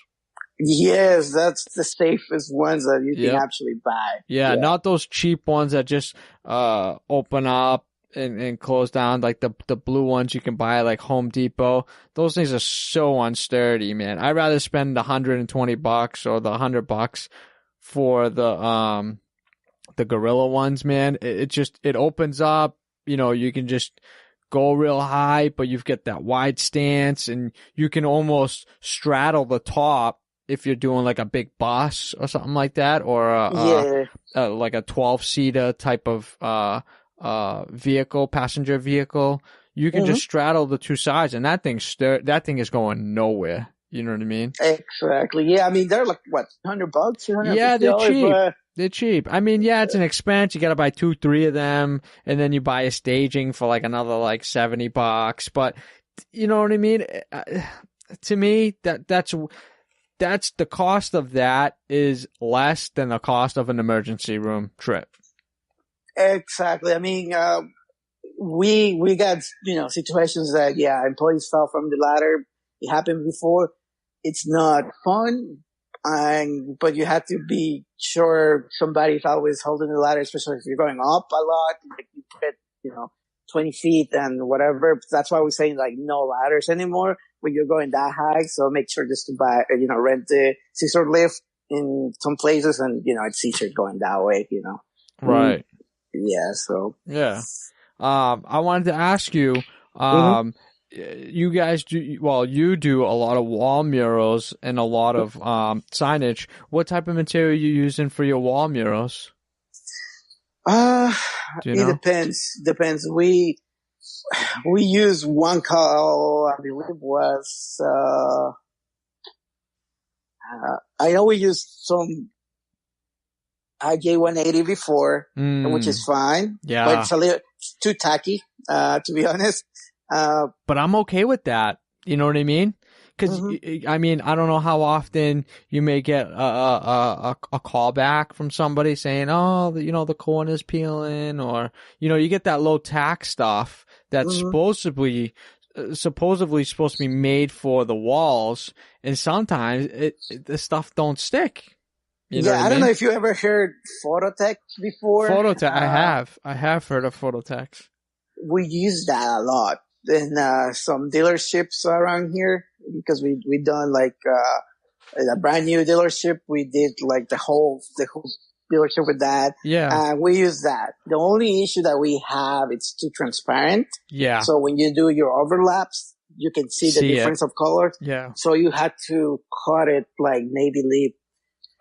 Yes, that's the safest ones that you can actually buy. Yeah, not those cheap ones that just open up and close down, like the blue ones you can buy at like Home Depot. Those things are so unsturdy, man. I'd rather spend $120 or the $100 for the Gorilla ones, man. It opens up, you can just go real high, but you've got that wide stance, and you can almost straddle the top if you're doing like a big bus or something like that, or like a 12-seater type of passenger vehicle. You can just straddle the two sides, and that thing is going nowhere. You know what I mean? Exactly. Yeah, they're like what, $100? Yeah, they're cheap. They're cheap. It's an expense. You got to buy 2-3 of them, and then you buy a staging for like another like $70. But you know what I mean? To me, that's the cost of that is less than the cost of an emergency room trip. Exactly. We got, situations that, employees fell from the ladder. It happened before. It's not fun. But you have to be sure somebody's always holding the ladder, especially if you're going up a lot, like you put, 20 feet and whatever. That's why we're saying like no ladders anymore when you're going that high. So make sure just to buy, rent the scissor lift in some places, and, it's easier going that way, Right. Yeah. So. Yeah. I wanted to ask you, you guys you do a lot of wall murals and a lot of signage. What type of material are you using for your wall murals? It depends. We we use one call, I believe was, I know we used some IJ180 before, which is fine. Yeah. But it's a little too tacky, to be honest. But I'm okay with that. You know what I mean? Because I mean, I don't know how often you may get a call back from somebody saying, "Oh, the corner's peeling," or you get that low tack stuff that's supposedly supposed to be made for the walls, and sometimes the stuff don't stick. You know what I don't know mean? if you ever heard Phototex before. Phototex, I have heard of Phototex. We use that a lot in some dealerships around here because we done like a brand new dealership. We did like the whole dealership with that. Yeah. We use that. The only issue that we have, it's too transparent. Yeah. So when you do your overlaps, you can see the difference of colors. Yeah. So you had to cut it, like maybe leave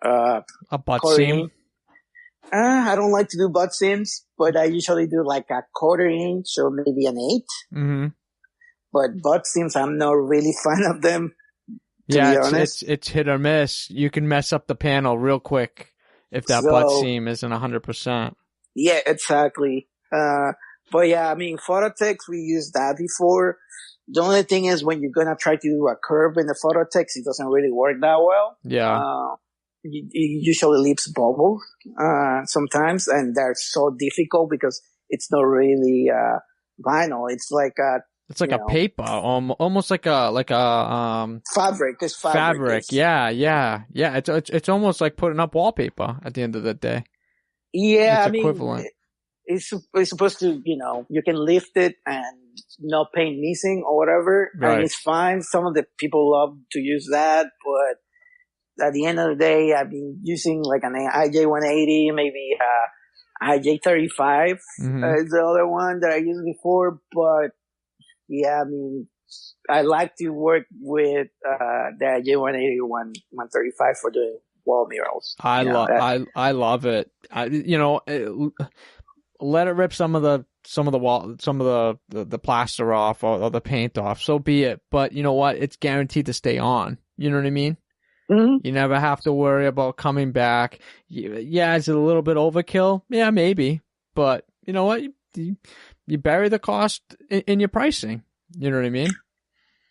a butt seam. I don't like to do butt seams, but I usually do like a 1/4 inch or maybe an 1/8. But butt seams, I'm not really fan of them. Yeah, it's hit or miss. You can mess up the panel real quick if that butt seam isn't 100%. Yeah, exactly. But yeah, I mean, Phototex, we used that before. The only thing is when you're gonna try to do a curve in the Phototex, it doesn't really work that well. Yeah. It usually leaves bubbles, sometimes, and they're so difficult because it's not really, vinyl. It's like a paper, almost like a fabric. It's fabric. Yeah. It's almost like putting up wallpaper at the end of the day. Yeah, it's equivalent. It's supposed to, you can lift it and no paint missing or whatever, right. And it's fine. Some of the people love to use that, but at the end of the day, I've been using like an IJ180, maybe IJ35 is the other one that I used before. But yeah, I mean, I like to work with the IJ180 135 for doing wall murals. I love it. Let it rip some of the plaster off or the paint off. So be it. But you know what? It's guaranteed to stay on. You know what I mean? You never have to worry about coming back. Yeah, is it a little bit overkill? Yeah, maybe. But you know what? You bury the cost in your pricing. You know what I mean?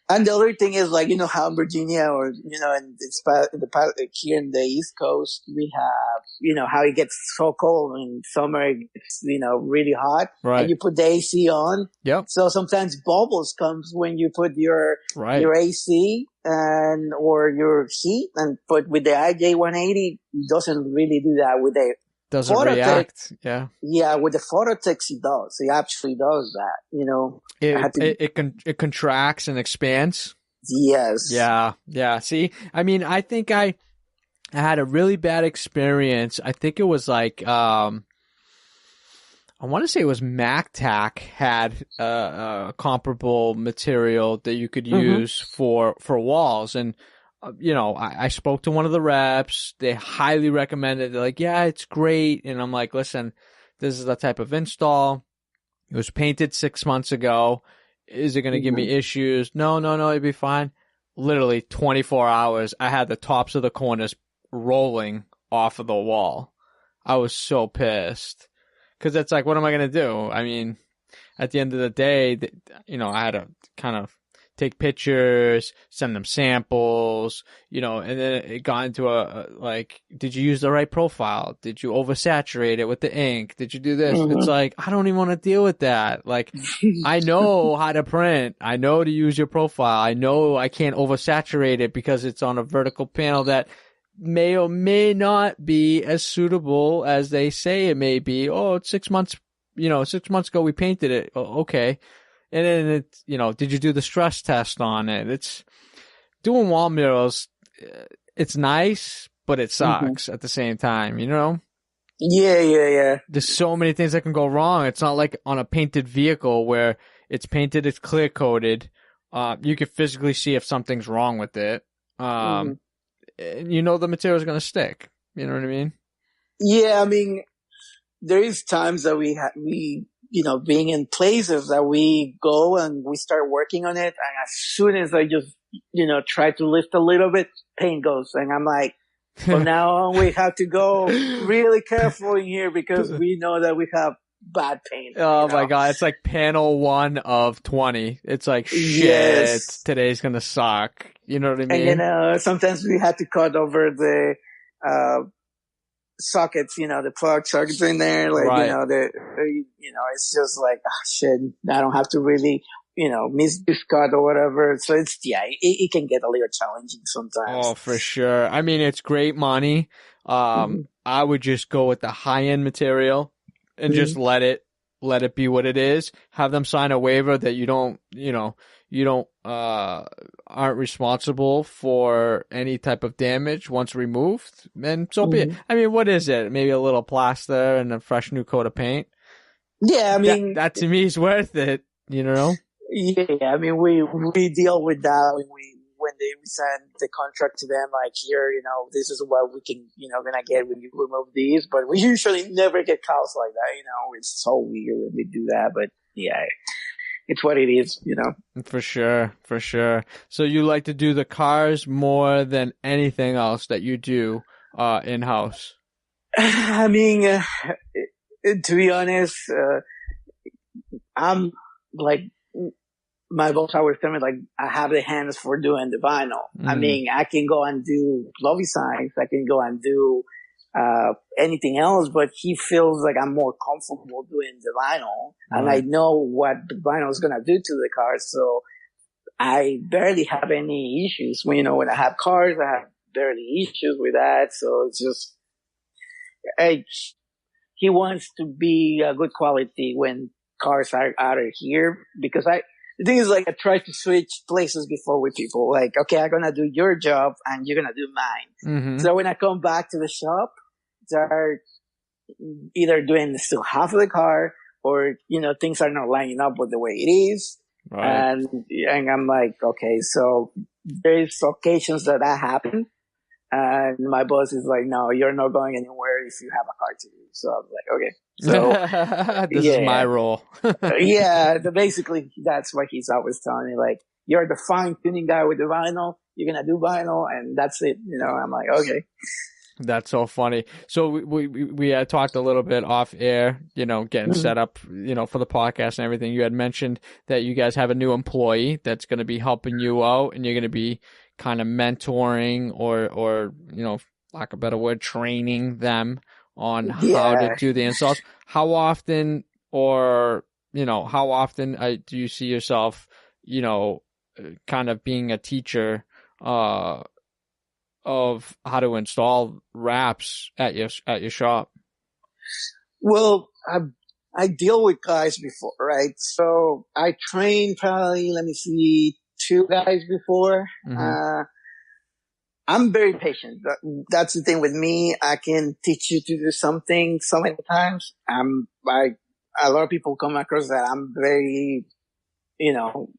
And the other thing is, like, how in Virginia or, in the part here in the East Coast, we have, how it gets so cold in summer, it gets, really hot. Right. And you put the AC on. Yep. So sometimes bubbles comes when you put your AC or your heat. But with the IJ180, it doesn't really do that with the doesn't react. Yeah. Yeah, with the Phototex, it does. It actually does that. It contracts and expands. Yes. Yeah. See, I mean, I think I had a really bad experience. I think it was like, I want to say it was MacTac had a comparable material that you could use for walls. And I spoke to one of the reps. They highly recommended it. They're like, yeah, it's great. And I'm like, listen, this is the type of install. It was painted 6 months ago. Is it going to give me issues? No, it'd be fine. Literally 24 hours, I had the tops of the corners rolling off of the wall. I was so pissed. Because it's like, what am I going to do? I mean, at the end of the day, I had to kind of take pictures, send them samples, and then it got into did you use the right profile? Did you oversaturate it with the ink? Did you do this? It's like, I don't even want to deal with that. Like, I know how to print. I know to use your profile. I know I can't oversaturate it because it's on a vertical panel that may or may not be as suitable as they say it may be. Oh, it's 6 months, 6 months ago we painted it. Oh, okay. And then it's, did you do the stress test on it? It's doing wall murals. It's nice, but it sucks at the same time, Yeah. There's so many things that can go wrong. It's not like on a painted vehicle where it's painted, it's clear coated. You can physically see if something's wrong with it. And the material is going to stick. You know what I mean? Yeah, I mean, there is times that we being in places that we go and we start working on it. And as soon as I just, try to lift a little bit, paint goes. And I'm like, from now on, we have to go really careful in here because we know that we have bad paint. Oh my God. It's like panel 1 of 20. It's like, shit, Yes. Today's going to suck. You know what I mean? And, sometimes we had to cut over the, sockets, the plug sockets in there. Like, right. It's just like, shit, I don't have to really, miss this cut or whatever. So it can get a little challenging sometimes. Oh, for sure. I mean, it's great money. I would just go with the high end material and just let it be what it is. Have them sign a waiver that you don't aren't responsible for any type of damage once removed. And so be it. I mean, what is it? Maybe a little plaster and a fresh new coat of paint. Yeah, I mean, that to me is worth it, Yeah, I mean, we deal with that when we send the contract to them, like, here, this is what we can, gonna get when you remove these, but we usually never get calls like that, it's so weird when we do that, but yeah, it's what it is, For sure, for sure. So you like to do the cars more than anything else that you do, in-house? I mean, to be honest, I'm like, my boss always tell me, like, I have the hands for doing the vinyl. I mean, I can go and do lobby signs. I can go and do, anything else, but he feels like I'm more comfortable doing the vinyl. Right. And I know what the vinyl is going to do to the car. So I barely have any issues. When I have cars, I have barely issues with that. So it's just, he wants to be a good quality when cars are out of here, because the thing is, like, I try to switch places before with people. Like, okay, I'm going to do your job and you're going to do mine. So when I come back to the shop, they're either doing still half of the car or, things are not lining up with the way it is. Right. And I'm like, okay, so there's occasions that happen. And my boss is like, no, you're not going anywhere if you have a car to do. So I was like, okay. So this is my role. Basically that's what he's always telling me. Like, you're the fine tuning guy with the vinyl. You're going to do vinyl and that's it. I'm like, okay. That's so funny. So we had talked a little bit off air, getting set up, for the podcast and everything. You had mentioned that you guys have a new employee that's going to be helping you out and you're going to be kind of mentoring or lack of a better word, training them on how to do the installs. How often do you see yourself, kind of being a teacher, of how to install wraps at your shop? Well, I deal with guys before, right? So I trained probably, 2 guys before. I'm very patient. That's the thing with me. I can teach you to do something so many times. A lot of people come across that I'm very,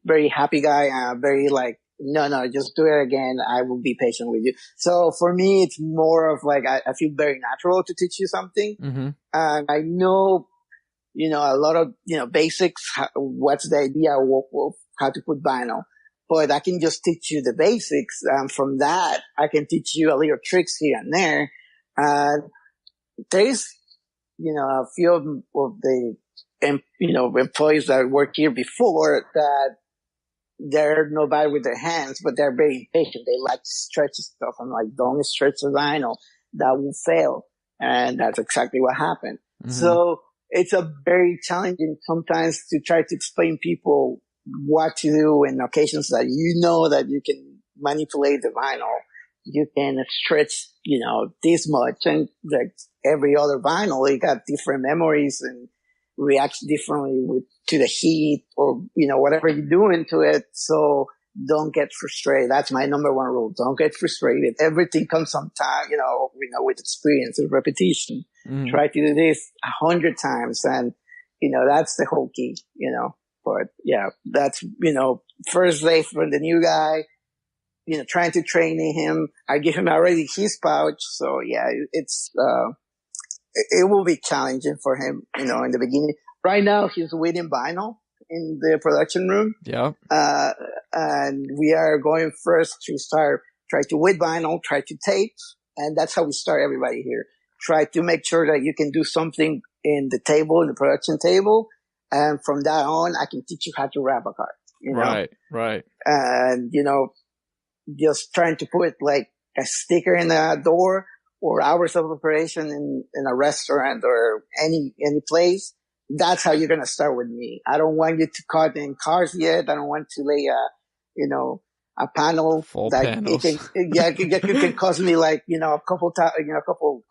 very happy guy. I'm very like, no, just do it again. I will be patient with you. So for me, it's more of like, I feel very natural to teach you something. And I know, a lot of, basics. What's the idea of how to put vinyl? But I can just teach you the basics. From that, I can teach you a little tricks here and there. And there's, a few of the, employees that worked here before that they're not bad with their hands, but they're very patient. They like to stretch stuff. I'm like, don't stretch the vinyl. That will fail. And that's exactly what happened. So it's a very challenging sometimes to try to explain people what to do in occasions that that you can manipulate the vinyl. You can stretch, this much, and like every other vinyl, it got different memories and reacts differently to the heat or, whatever you do into it. So don't get frustrated. That's my number one rule. Don't get frustrated. Everything comes on time, with experience and repetition. Try to do this 100 times and, that's the whole key, But yeah, that's, first day for the new guy, trying to train him. I give him already his pouch. So yeah, it's, it will be challenging for him, in the beginning. right now he's weeding vinyl in the production room. Yeah. And we are going first to try to weed vinyl, try to tape. And that's how we start everybody here. Try to make sure that you can do something in the production table. And from that on, I can teach you how to wrap a card, you know? Right. And, you know, just trying to put like a sticker in the door or hours of operation in a restaurant or any place. That's how you're going to start with me. I don't want you to cut in cars yet. I don't want to lay a panel Full that panels. it can cost me like, a couple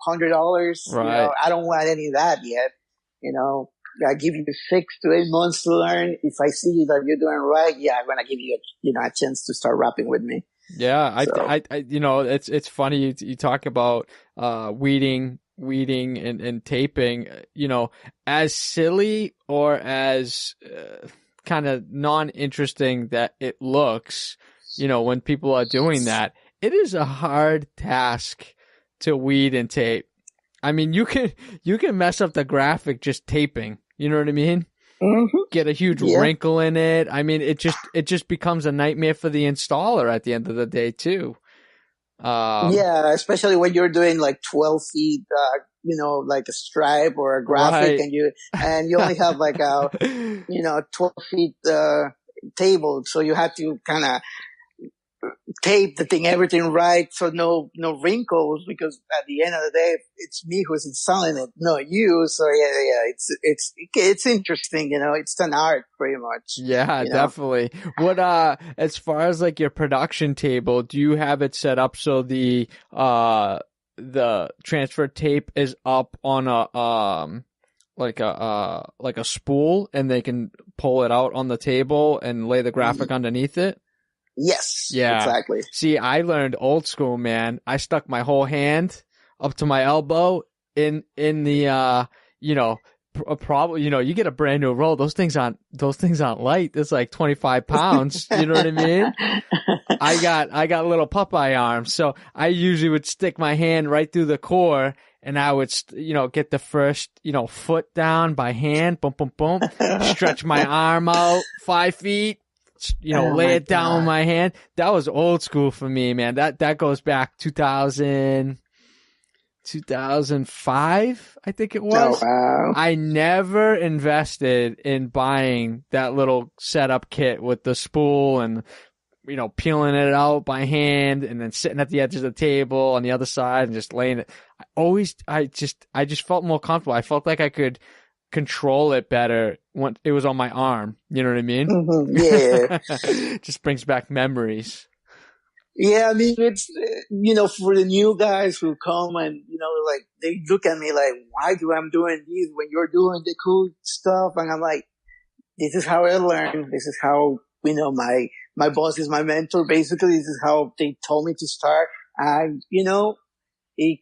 $100. Right. I don't want any of that yet. I give you 6 to 8 months to learn. If I see that you're doing right, I'm going to give you a chance to start rapping with me. Yeah. I it's funny. You talk about, weeding and taping, as silly or as kind of non-interesting that it looks, when people are doing that, it is a hard task to weed and tape. I mean, you can mess up the graphic just taping. You know what I mean? Mm-hmm. Get a huge wrinkle in it. I mean, it just becomes a nightmare for the installer at the end of the day too. Especially when you're doing like 12 feet, like a stripe or a graphic, right. and you only have like a 12 feet table, so you have to kind of tape everything right, so no wrinkles, because at the end of the day, it's me who's installing it, not you. So it's interesting, it's an art pretty much. Yeah, definitely. What as far as like your production table, do you have it set up so the transfer tape is up on a like a spool, and they can pull it out on the table and lay the graphic underneath it? Yes. Yeah. Exactly. See, I learned old school, man. I stuck my whole hand up to my elbow in the probably, you get a brand new roll. Those things aren't light. It's like 25 pounds. You know what I mean? I got little Popeye arms. So I usually would stick my hand right through the core, and I would, get the first, foot down by hand. Boom, boom, boom. Stretch my arm out 5 feet. Lay it down with my hand. That was old school for me, man. That goes back 2005, I think it was. Oh, wow. I never invested in buying that little setup kit with the spool and, peeling it out by hand and then sitting at the edge of the table on the other side and just laying it. I just felt more comfortable. I felt like I could control it better when it was on my arm. You know what I mean? Mm-hmm. Yeah. Just brings back memories. Yeah, I mean, it's, for the new guys who come and, like, they look at me like, why do I'm doing this when you're doing the cool stuff? And I'm like, this is how I learned. This is how, my boss is my mentor. Basically, this is how they told me to start. And, it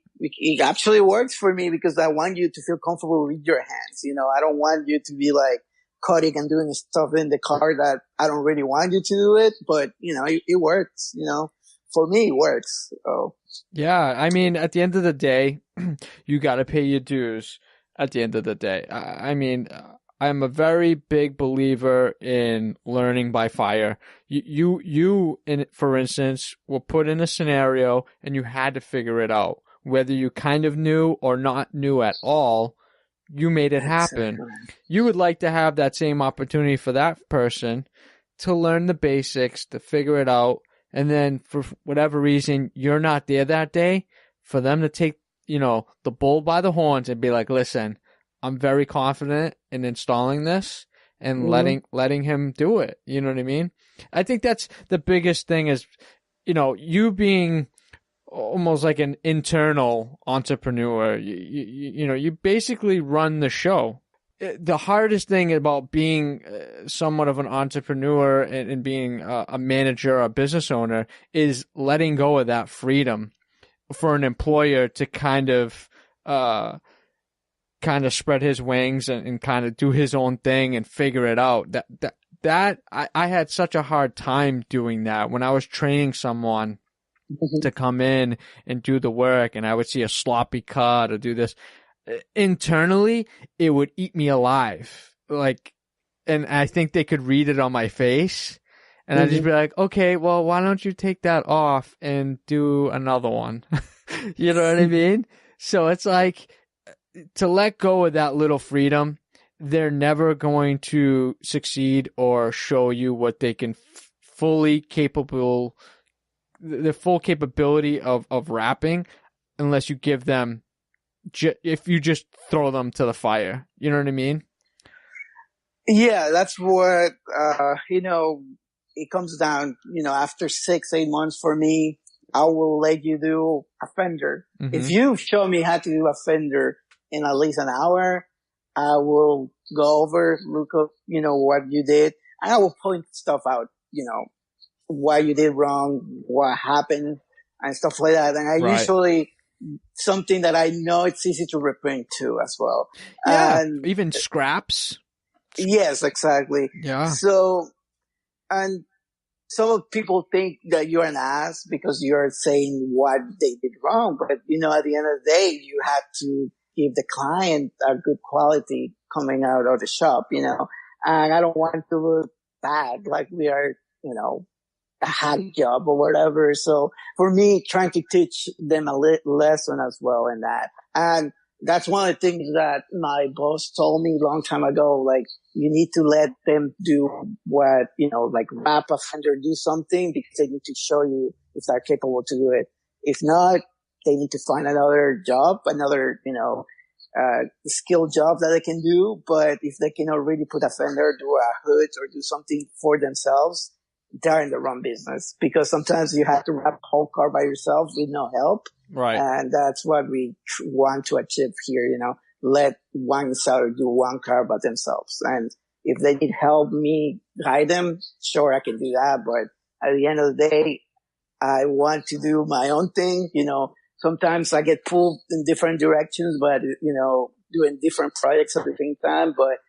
actually works for me, because I want you to feel comfortable with your hands. I don't want you to be like cutting and doing stuff in the car that I don't really want you to do it, but it works, for me it works. So. Yeah. I mean, at the end of the day, you got to pay your dues at the end of the day. I mean, I'm a very big believer in learning by fire. You, for instance, were put in a scenario and you had to figure it out. Whether you kind of knew or not knew at all, you made it happen. Exactly. You would like to have that same opportunity for that person to learn the basics, to figure it out, and then for whatever reason you're not there that day, for them to take, the bull by the horns and be like, listen, I'm very confident in installing this, and letting him do it. You know what I mean? I think that's the biggest thing is, you being almost like an internal entrepreneur. You basically run the show. The hardest thing about being somewhat of an entrepreneur and being a manager or a business owner is letting go of that freedom for an employer to kind of spread his wings and kind of do his own thing and figure it out. I had such a hard time doing that when I was training someone to come in and do the work, and I would see a sloppy cut or do this. Internally, it would eat me alive. like, and I think they could read it on my face. And I'd just Mhm. be like, okay, well, why don't you take that off and do another one? You know what I mean? So it's like, to let go of that little freedom, they're never going to succeed or show you what they can fully capable, the full capability of rapping, unless you give them, if you just throw them to the fire. You know what I mean? Yeah, that's what, it comes down, after 6, 8 months for me, I will let you do a fender. If Mm-hmm. you show me how to do a fender in at least an hour, I will go over, look up, what you did, and I will point stuff out, what you did wrong, what happened, and stuff like that. And I Right. usually, something that I know it's easy to reprint too as well. Yeah. And Even scraps. yes, exactly. Yeah. So, and some of people think that you're an ass because you're saying what they did wrong. But, at the end of the day, you have to give the client a good quality coming out of the shop, and I don't want to look bad like we are, a hack job or whatever. So for me, trying to teach them a lesson as well in that. And that's one of the things that my boss told me a long time ago. Like, you need to let them do what, like wrap a fender, do something, because they need to show you if they're capable to do it. If not, they need to find another job, another, skill job that they can do. But if they can already put a fender, do a hood, or do something for themselves, they're in the wrong business, because sometimes you have to wrap the whole car by yourself with no help. Right. And that's what we want to achieve here, let one seller do one car by themselves. And if they need help, me guide them, sure, I can do that. But at the end of the day, I want to do my own thing. Sometimes I get pulled in different directions, but, doing different projects at the same time. But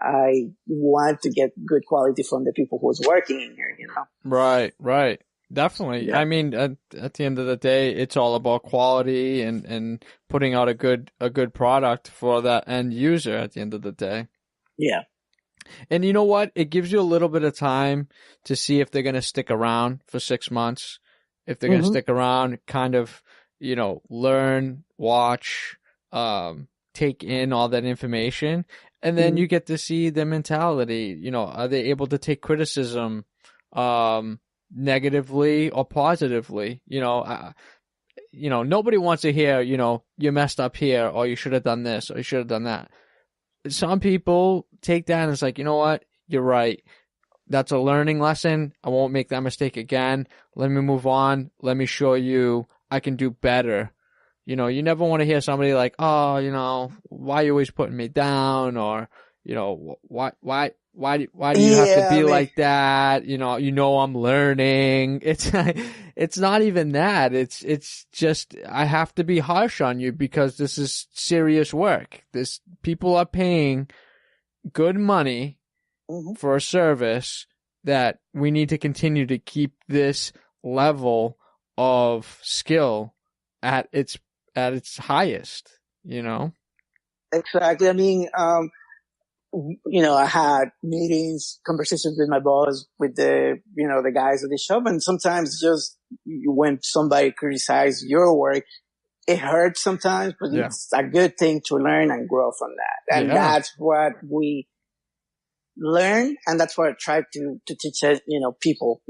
I want to get good quality from the people who's working in here, Right, right. Definitely. Yeah. I mean, at the end of the day, it's all about quality and putting out a good product for that end user at the end of the day. Yeah. And you know what? It gives you a little bit of time to see if they're going to stick around for 6 months, if they're going to stick around, kind of, learn, watch, take in all that information. And then you get to see the mentality, are they able to take criticism, negatively or positively? Nobody wants to hear, you messed up here, or you should have done this, or you should have done that. Some people take that and it's like, you know what? You're right. That's a learning lesson. I won't make that mistake again. Let me move on. Let me show you I can do better. You never want to hear somebody like, oh, why are you always putting me down? Or, why do you have to be like that? I'm learning. It's not even that. It's just, I have to be harsh on you because this is serious work. People are paying good money for a service that we need to continue to keep this level of skill at its highest, Exactly. I mean, I had meetings, conversations with my boss, with the guys at the shop. And sometimes just when somebody criticizes your work, it hurts sometimes, but it's a good thing to learn and grow from that. And that's what we learn. And that's what I try to teach, people,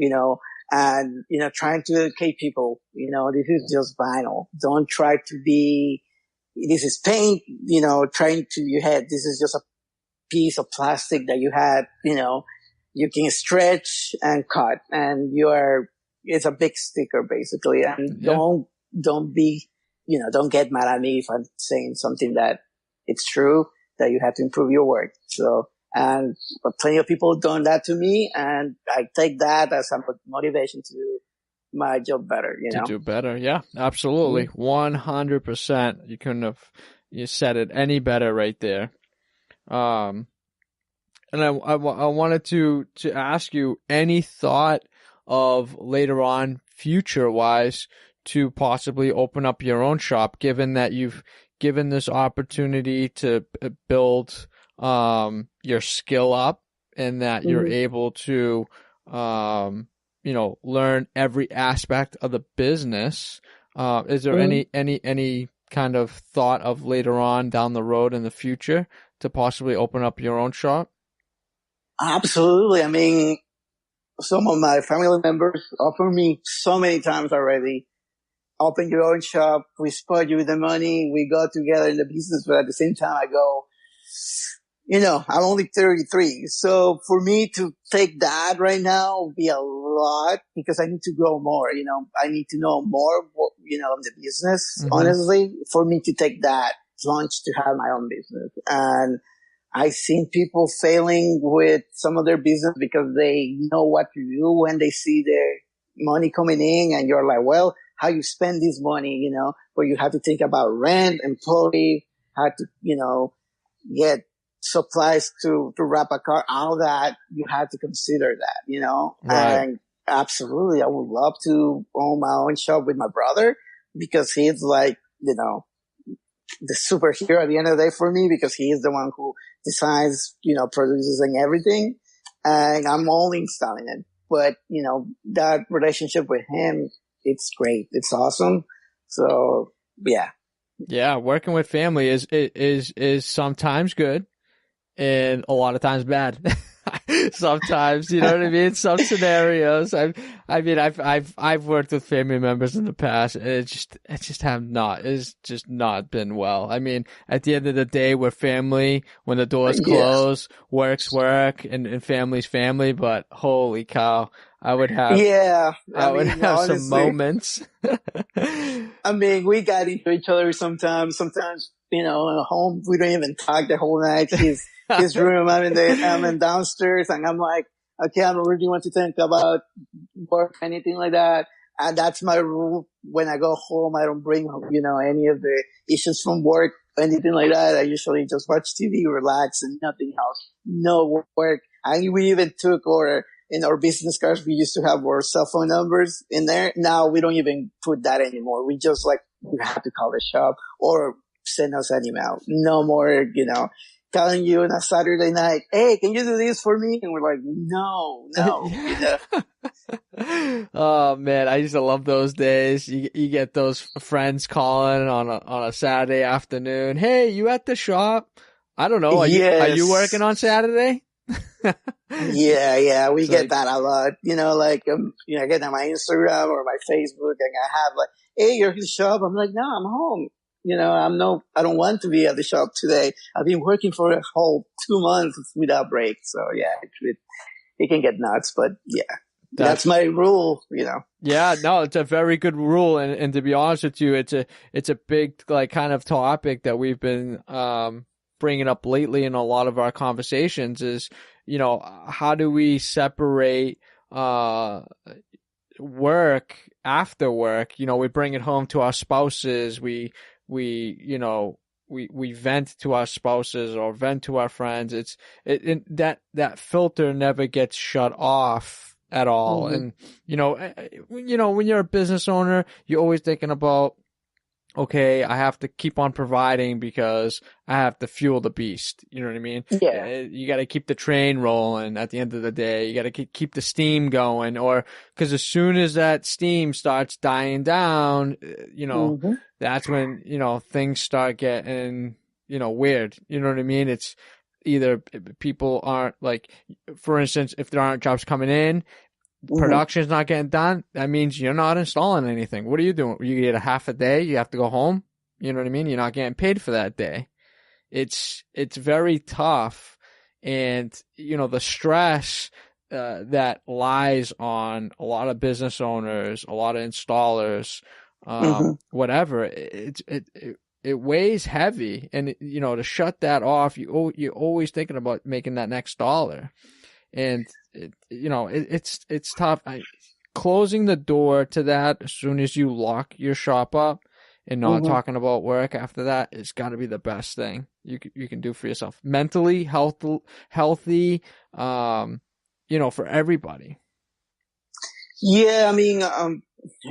and, trying to educate people, this is just vinyl. Don't try to be, this is paint, trying to your head. This is just a piece of plastic that you had, you can stretch and cut, and it's a big sticker basically. And don't be, don't get mad at me if I'm saying something that it's true, that you have to improve your work. So, and plenty of people done that to me, and I take that as a motivation to do my job better, To do better. Yeah, absolutely. 100%. You couldn't have, said it any better right there. And I wanted to ask you, any thought of later on, future wise, to possibly open up your own shop, given that you've given this opportunity to build your skill up and that you're Mhm. able to, learn every aspect of the business. Is there Mhm. any kind of thought of later on down the road in the future to possibly open up your own shop? Absolutely. I mean, some of my family members offer me so many times already. Open your own shop. We split you with the money. We go together in the business, but at the same time, I go, I'm only 33. So for me to take that right now would be a lot because I need to grow more. I need to know more, of the business, Mm-hmm. honestly, for me to take that plunge to have my own business. And I've seen people failing with some of their business because they know what to do when they see their money coming in and you're like, well, how you spend this money, where you have to think about rent, employee, how to, get supplies to wrap a car, all that, you have to consider that, Right. and absolutely, I would love to own my own shop with my brother because he's like, the superhero at the end of the day for me because he is the one who designs, produces and everything. And I'm only installing it. But, that relationship with him, it's great. It's awesome. So yeah. Yeah, working with family is sometimes good and a lot of times bad. Sometimes, you know what I mean? Some scenarios. I've worked with family members in the past and it's just not been well. I mean, at the end of the day, we're family. When the doors Yeah. close, work's work and family's family, but holy cow, Yeah. I would have some Honestly, moments. we got into each other sometimes. Sometimes, at home, we don't even talk the whole night. His room, I'm in downstairs and I'm like, okay, I don't really want to think about work, anything like that. And that's my rule. When I go home, I don't bring, any of the issues from work, anything like that. I usually just watch TV, relax and nothing else. No work. And we even took in our business cards, we used to have our cell phone numbers in there. Now we don't even put that anymore. We just like, you have to call the shop or send us an email. No more, calling you on a Saturday night. Hey, can you do this for me? And we're like, no. Oh man, I used to love those days. You get those friends calling on a Saturday afternoon. Hey, you at the shop? I don't know. Are you working Yes. on Saturday? Yeah, we It's get like, that a lot. I get on my Instagram or my Facebook and I have like, hey, you're at the shop. I'm like, no, I'm home. I don't want to be at the shop today. I've been working for a whole 2 months without break. So yeah, it can get nuts, but yeah, that's that's my rule, Yeah, no, it's a very good rule, and to be honest with you, it's a big like kind of topic that we've been bringing up lately in a lot of our conversations. Is how do we separate work after work? We bring it home to our spouses. We vent to our spouses or vent to our friends. That filter never gets shut off at all. Mm-hmm. And when you're a business owner, you're always thinking about, okay, I have to keep on providing because I have to fuel the beast. You know what I mean? Yeah. You got to keep the train rolling at the end of the day. You got to keep the steam going, or because as soon as that steam starts dying down, Mm-hmm. that's when, things start getting, weird. You know what I mean? It's either people aren't like, for instance, if there aren't jobs coming in, Mm-hmm. production's not getting done, that means you're not installing anything. What are you doing? You get a half a day, you have to go home. You know what I mean? You're not getting paid for that day. It's very tough. And, the stress, that lies on a lot of business owners, a lot of installers, Mm-hmm. whatever, it weighs heavy. And, to shut that off, you're always thinking about making that next dollar. And it's tough. Closing the door to that as soon as you lock your shop up and not Mm-hmm. talking about work after that has got to be the best thing you can do for yourself. Mentally healthy, for everybody. Yeah,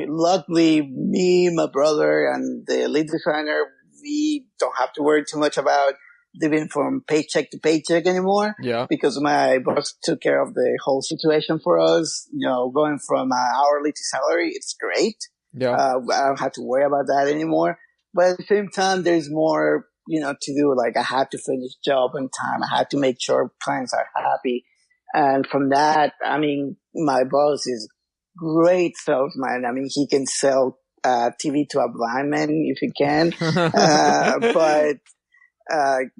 luckily me, my brother, and the lead designer, we don't have to worry too much about living from paycheck to paycheck anymore. Yeah. Because my boss took care of the whole situation for us. Going from hourly to salary, it's great. Yeah. I don't have to worry about that anymore. But at the same time, there's more, to do. Like, I had to finish job on time. I had to make sure clients are happy. And from that, I mean, my boss is great salesman. I mean, he can sell TV to a blind man if he can. But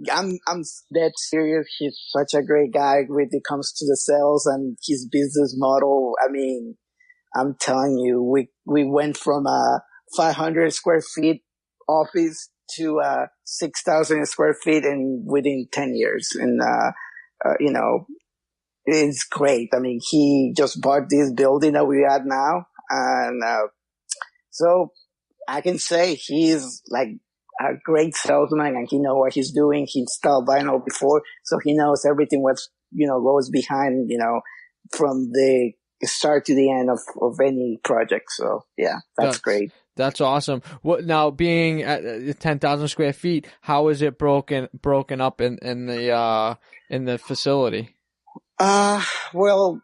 I'm dead serious. He's such a great guy when it comes to the sales and his business model. I mean, I'm telling you, we went from a 500 square feet office to 6,000 square feet within 10 years. And, it's great. I mean, he just bought this building that we have now. And, so I can say he's like a great salesman and he knows what he's doing. He installed vinyl before, so he knows everything what, goes behind, from the start to the end of any project. So yeah, that's great. That's awesome. What now, being at 10,000 square feet, how is it broken up in the facility? Well,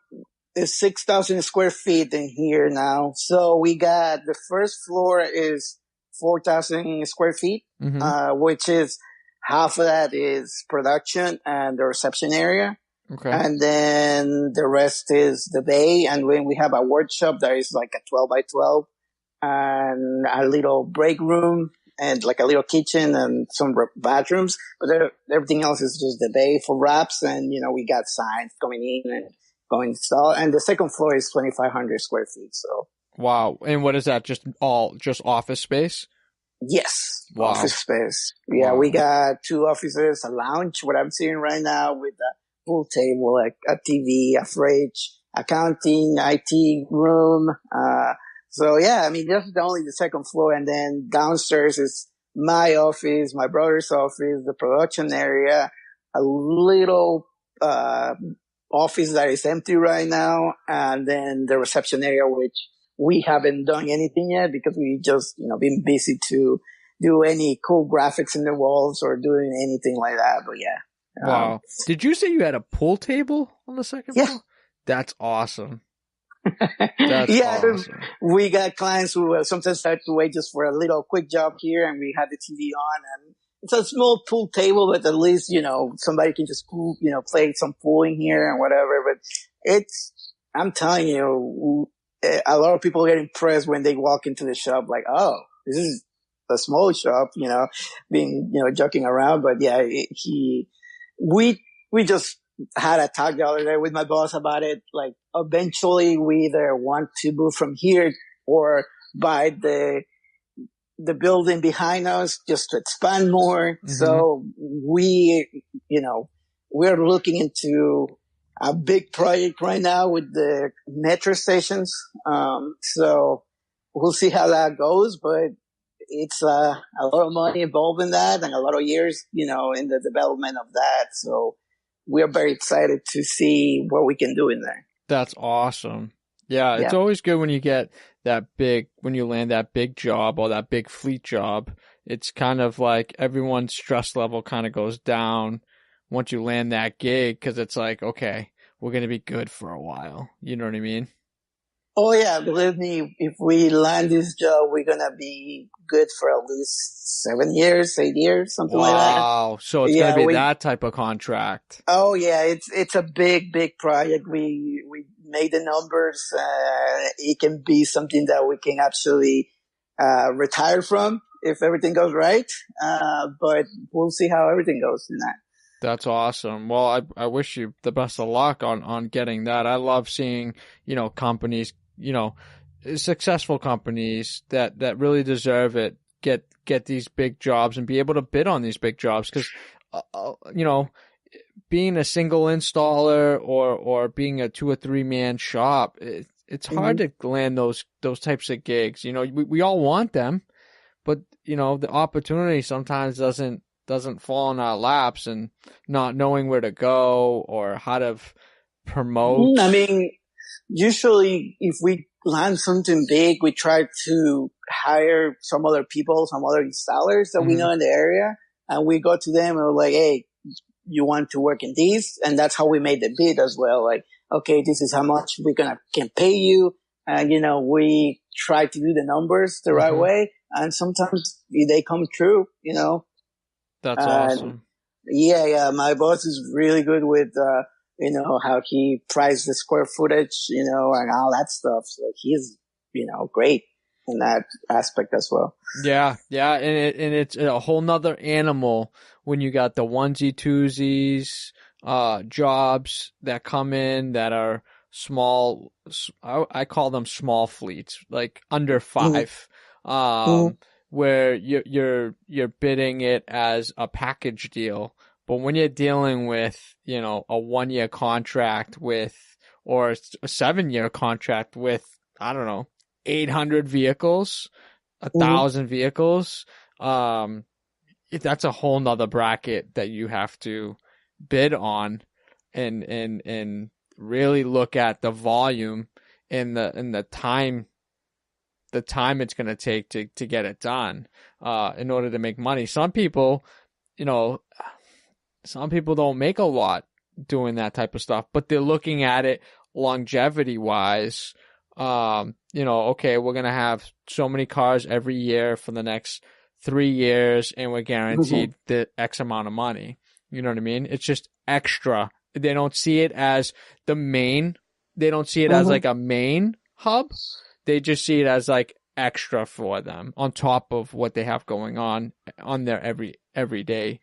it's 6,000 square feet in here now. So we got the first floor is 4,000 square feet, which is half of that is production and the reception area. Okay. And then the rest is the bay. And when we have a workshop, there is like a 12 by 12 and a little break room and like a little kitchen and some bathrooms. But everything else is just the bay for wraps. And, we got signs coming in and going to install. And the second floor is 2,500 square feet. So. Wow. And what is that? Just office space? Yes. Wow. Office space. Yeah. Wow. We got 2 offices, a lounge, what I'm seeing right now with a pool table, like a TV, a fridge, accounting, IT room. So yeah, I mean, that's only the second floor. And then downstairs is my office, my brother's office, the production area, a little, office that is empty right now. And then the reception area, which we haven't done anything yet because we just, been busy to do any cool graphics in the walls or doing anything like that. But yeah. Wow. Did you say you had a pool table on the second floor? That's awesome. That's awesome. We got clients who sometimes have to wait just for a little quick job here and we have the TV on and it's a small pool table, but at least, somebody can just play some pool in here and whatever. But I'm telling you, a lot of people get impressed when they walk into the shop like, oh, this is a small shop, being, joking around. But yeah, we just had a talk the other day with my boss about it. Like eventually we either want to move from here or buy the building behind us just to expand more. Mm-hmm. So we're looking into a big project right now with the metro stations. So we'll see how that goes, but it's a lot of money involved in that and a lot of years, in the development of that. So we're very excited to see what we can do in there. That's awesome. Yeah, it's always good when you get when you land that big job or that big fleet job. It's kind of like everyone's stress level kind of goes down once you land that gig because it's like, okay, we're going to be good for a while. You know what I mean? Oh, yeah. Believe me, if we land this job, we're going to be good for at least 7 years, 8 years, something like that. Wow. So it's going to be that type of contract. Oh, yeah. It's a big, big project. We made the numbers. It can be something that we can actually retire from if everything goes right. But we'll see how everything goes in that. That's awesome. Well, I wish you the best of luck on getting that. I love seeing, companies, successful companies that really deserve it, get these big jobs and be able to bid on these big jobs. Cause, being a single installer or being a 2 or 3 man shop, it's hard to land those types of gigs. We all want them, but the opportunity sometimes doesn't fall in our laps and not knowing where to go or how to promote. I mean, usually if we land something big, we try to hire some other installers that we know in the area. and we go to them and we're like, hey, you want to work in these? And that's how we made the bid as well. Like, okay, this is how much can pay you. And, we try to do the numbers the right way. And sometimes they come true, That's awesome. Yeah. My boss is really good with, how he priced the square footage, and all that stuff. So he's, great in that aspect as well. Yeah. And it's a whole nother animal when you got the onesie twosies, jobs that come in that are small. I call them small fleets, like under 5, where you're bidding it as a package deal. But when you're dealing with, a 1-year contract or a 7-year contract with, I don't know, 800 vehicles, 1,000 vehicles, that's a whole nother bracket that you have to bid on and really look at the volume and the time it's going to take to get it done, in order to make money. Some people don't make a lot doing that type of stuff, but they're looking at it longevity wise. Okay, we're going to have so many cars every year for the next 3 years and we're guaranteed the X amount of money. You know what I mean? It's just extra. They don't see it as the main. They don't see it as like a main hub. They just see it as like extra for them on top of what they have going on their everyday,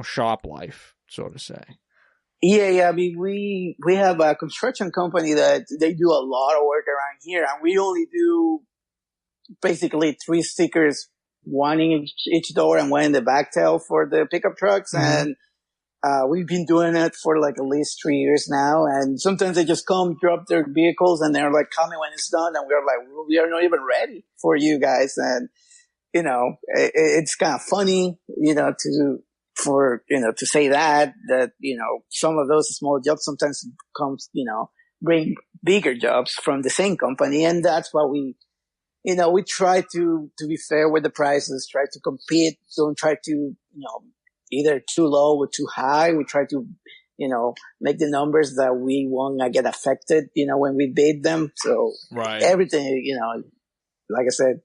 shop life, so to say. Yeah. I mean, we have a construction company that they do a lot of work around here, and we only do basically 3 stickers, one in each door and one in the back tail for the pickup trucks. And we've been doing it for like at least 3 years now. And sometimes they just come, drop their vehicles, and they're like, "Call me when it's done." And we're like, well, "We are not even ready for you guys." And it's kind of funny, to say that, some of those small jobs sometimes bring bigger jobs from the same company. And that's why we try to be fair with the prices, try to compete. Don't try to, either too low or too high. We try to, make the numbers that we won't get affected, when we bid them. So everything, like I said,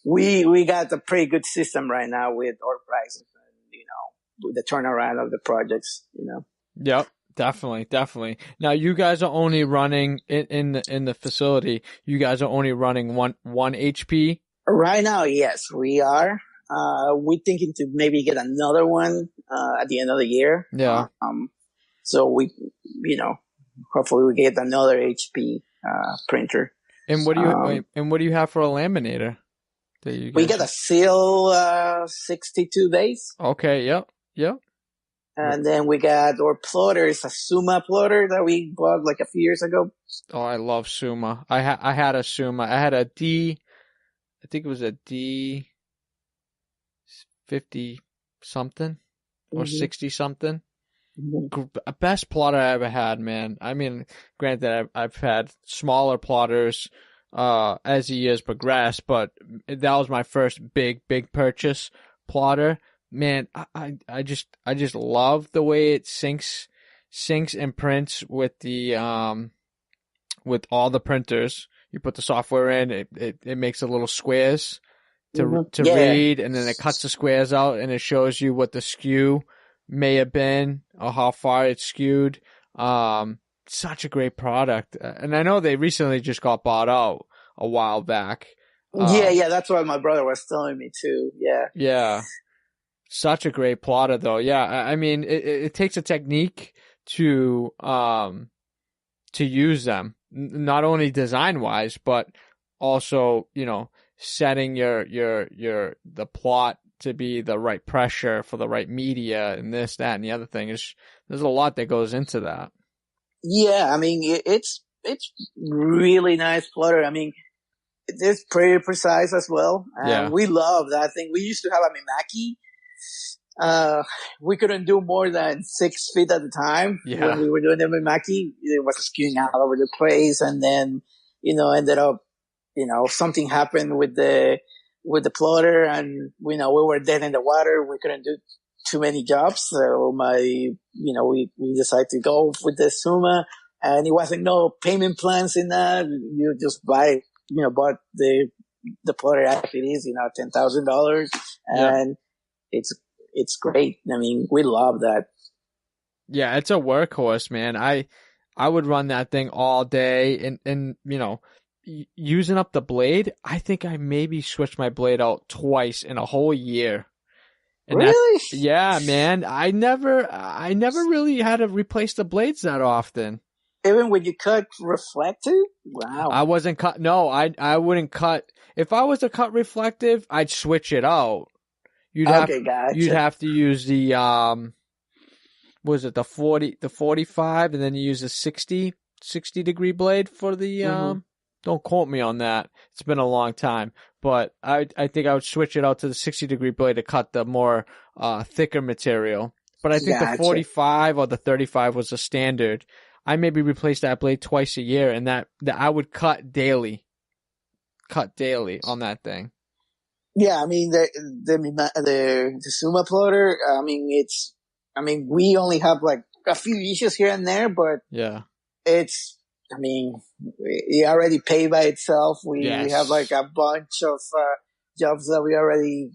we got a pretty good system right now with our prices and, with the turnaround of the projects, Yep, definitely. Now you guys are only running in the facility. You guys are only running one HP right now. Yes, we are. We're thinking to maybe get another one at the end of the year. Yeah. So we, hopefully we get another HP printer. And what do you have for a laminator? We got a Seal 62 base. Okay. Yep. And then we got our plotter. It's a Suma plotter that we bought like a few years ago. Oh, I love Suma. I had a Suma. I had a D. I think it was a D 50 something or 60 something. Best plotter I ever had, man. I mean, granted, I've had smaller plotters as the years progress, but that was my first big purchase plotter. Man, I just love the way it syncs and prints with the with all the printers. You put the software in, it makes a little squares to read, and then it cuts the squares out and it shows you what the skew may have been or how far it's skewed. Such a great product. And I know they recently just got bought out a while back. Yeah, that's what my brother was telling me too. Yeah. Such a great plotter though. Yeah. I mean, it takes a technique to use them, not only design wise, but also, setting the plot to be the right pressure for the right media and this, that, and the other thing. There's a lot that goes into that. Yeah. I mean, it's really nice plotter. I mean, it's pretty precise as well. And we love that thing. We used to have a Mimaki. We couldn't do more than 6 feet at a time when we were doing the Mimaki. It was skewing all over the place. And then, ended up, something happened with the with the plotter, and we were dead in the water. We couldn't do too many jobs, so we decided to go with the Suma, and it wasn't no payment plans in that. You just bought the plotter as it is, $10,000, Yeah. and it's great. I mean, we love that. Yeah, it's a workhorse, man. I would run that thing all day, and using up the blade. I think I maybe switched my blade out twice in a whole year. And Really? yeah, man. I never really had to replace the blades that often. Even when you cut reflective? Wow. I wasn't cut. No, I wouldn't cut. If I was to cut reflective, I'd switch it out. Gotcha. You'd have to use the was it the 45, and then you use a 60 degree blade for the don't quote me on that. It's been a long time, but I think I would switch it out to the 60 degree blade to cut the more thicker material. But I think the 45 or the 35 was a standard. I maybe replaced that blade twice a year, and that I would cut daily on that thing. Yeah, I mean the Suma plotter. I mean we only have like a few issues here and there, but yeah, it's. I mean, it already paid by itself. We have like a bunch of jobs that we already,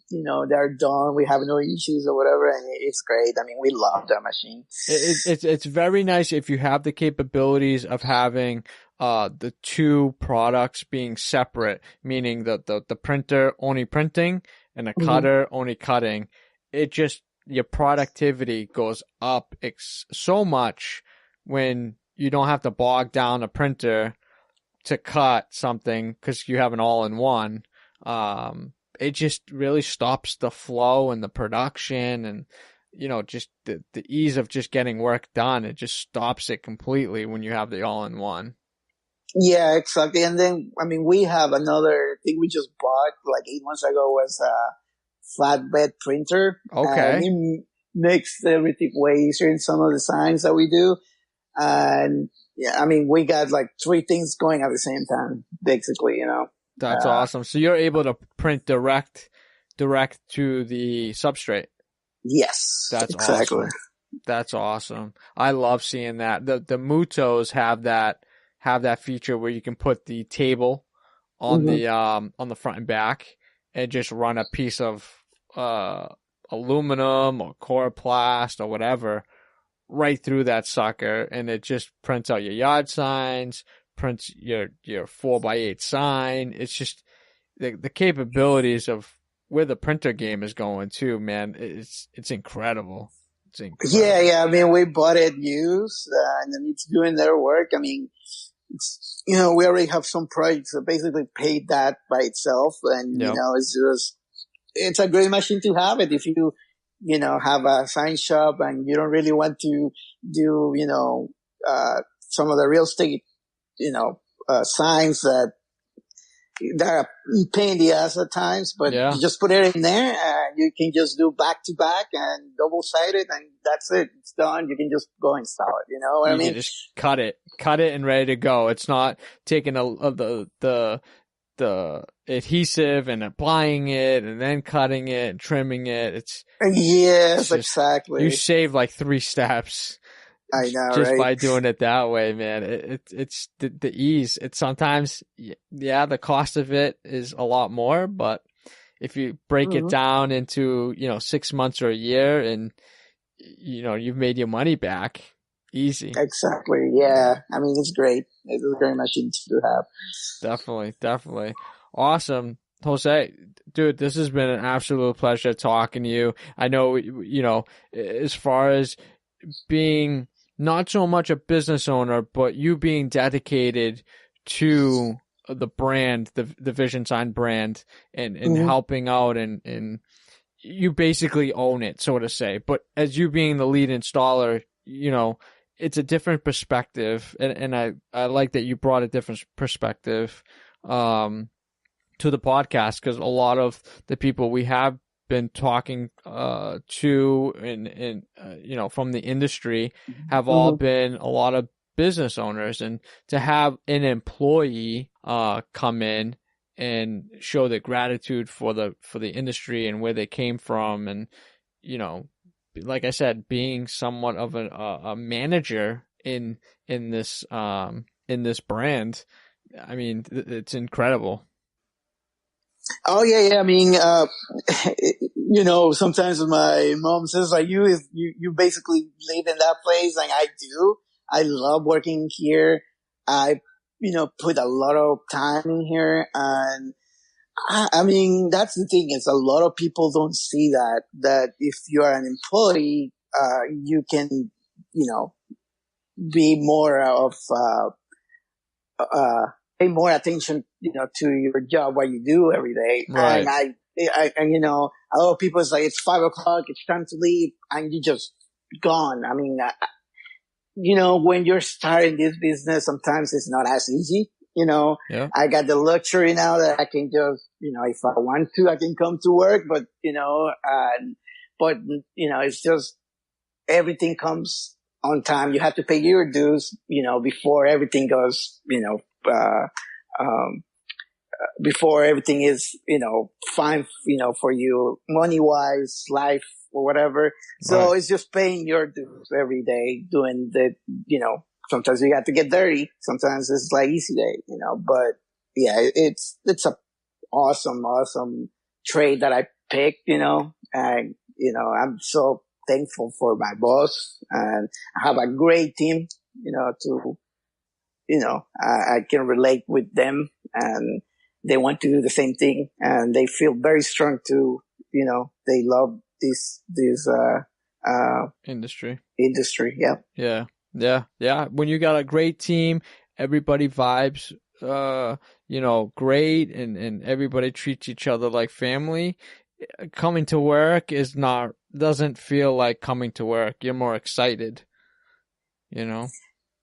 they're done. We have no issues or whatever, and it's great. I mean, we love that machine. It's very nice if you have the capabilities of having the two products being separate, meaning the printer only printing and the cutter only cutting. It just, your productivity goes up so much when you don't have to bog down a printer to cut something because you have an all-in-one. It just really stops the flow and the production, and just the ease of just getting work done. It just stops it completely when you have the all-in-one. Yeah, exactly. And then, I mean, we have another thing we just bought like 8 months ago, was a flatbed printer. Okay. It makes everything way easier in some of the designs that we do. And yeah, I mean, we got like 3 things going at the same time, basically, That's awesome. So you're able to print direct to the substrate. Yes, that's exactly. Awesome. That's awesome. I love seeing that. The Mutos have that feature where you can put the table on the front and back and just run a piece of aluminum or coroplast or whatever right through that sucker, and it just prints out your yard signs, prints your 4x8 sign. It's just the capabilities of where the printer game is going too, man. It's incredible. It's incredible. Yeah. I mean, we bought it used, and then it's doing their work. I mean, it's, we already have some projects that basically paid that by itself, and it's a great machine to have it if you have a sign shop and you don't really want to do, some of the real estate, signs that are a pain in the ass at times, but you just put it in there and you can just do back to back and double sided, and that's it. It's done. You can just go install it. You know what I mean? You can just cut it and ready to go. It's not taking the adhesive and applying it and then cutting it and trimming it. Yes, exactly. You save like 3 steps. I know, just right? by doing it that way, man. It's the ease. It's sometimes, the cost of it is a lot more, but if you break it down into, 6 months or a year, and, you've made your money back, easy. Exactly. Yeah. I mean, it's great. It's a great machine to have. Definitely. Awesome. Jose, dude, this has been an absolute pleasure talking to you. I know, as far as being not so much a business owner, but you being dedicated to the brand, the Vision Sign brand, and helping out, and you basically own it, so to say. But as you being the lead installer, it's a different perspective, and I like that you brought a different perspective to the podcast, because a lot of the people we have been talking to and from the industry have all been a lot of business owners, and to have an employee come in and show their gratitude for the industry and where they came from. And, you know, like I said, being somewhat of a manager in this brand, I mean, it's incredible. Oh yeah. I mean, you know, sometimes my mom says like you basically live in that place, and I do. I love working here. I, you know, put a lot of time in here, and I mean, that's the thing is a lot of people don't see that if you are an employee, you can, you know, be more of, pay more attention, you know, to your job, what you do every day. Right. And you know, a lot of people is like, it's 5 o'clock, it's time to leave, and you just gone. I mean, you know, when you're starting this business, sometimes it's not as easy. You know, yeah. I got the luxury now that I can just, you know, if I want to, I can come to work, but, you know, but, you know, it's just everything comes on time. You have to pay your dues, you know, before everything goes, you know, before everything is, you know, fine, you know, for you money wise, life or whatever. So It's just paying your dues every day, doing the, you know, sometimes you have to get dirty. Sometimes it's like easy day, you know, but yeah, it's a awesome trade that I picked, you know, and, you know, I'm so thankful for my boss, and I have a great team, you know, you know, I can relate with them, and they want to do the same thing, and they feel very strong too, you know, they love this industry. Yeah. Yeah. When you got a great team, everybody vibes, you know, great, and everybody treats each other like family. Coming to work doesn't feel like coming to work. You're more excited, you know?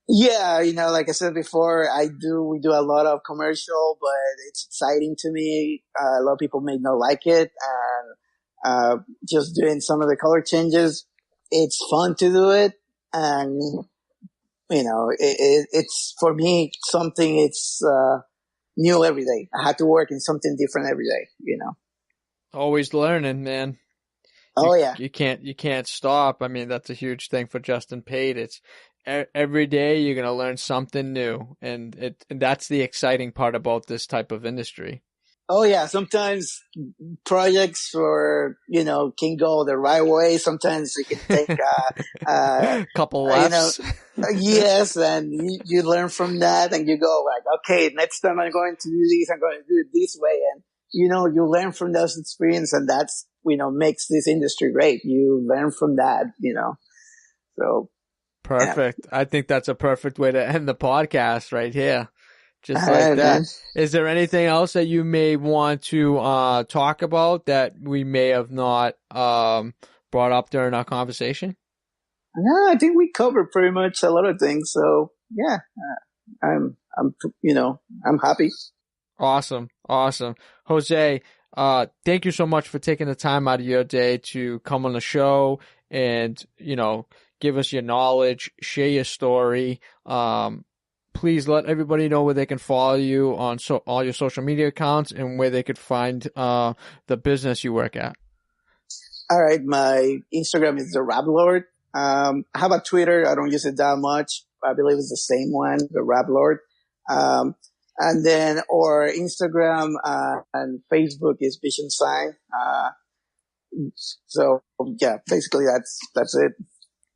Yeah, you know, like I said before, we do a lot of commercial, but it's exciting to me. A lot of people may not like it, and just doing some of the color changes, it's fun to do it, and you know, it's for me something. It's new every day. I have to work in something different every day. You know, always learning, man. You can't stop. I mean, that's a huge thing for Justin Pate. It's every day you're going to learn something new. And that's the exciting part about this type of industry. Oh yeah. Sometimes projects you know, can go the right way. Sometimes it can take, a couple lefts. You know, yes. And you learn from that, and you go like, okay, next time I'm going to do this, I'm going to do it this way. And, you know, you learn from those experiences, and that's, you know, makes this industry great. You learn from that, you know, so. Perfect. Yeah. I think that's a perfect way to end the podcast right here. Just like that. Man. Is there anything else that you may want to talk about that we may have not brought up during our conversation? No, I think we covered pretty much a lot of things. So yeah, I'm you know, I'm happy. Awesome. Jose, thank you so much for taking the time out of your day to come on the show and, you know, give us your knowledge, share your story. Please let everybody know where they can follow you on all your social media accounts, and where they could find the business you work at. All right. My Instagram is the Rap Lord. I have a Twitter. I don't use it that much. I believe it's the same one, the Rap Lord. And then, or Instagram, and Facebook is Vision Sign. So yeah, basically that's it.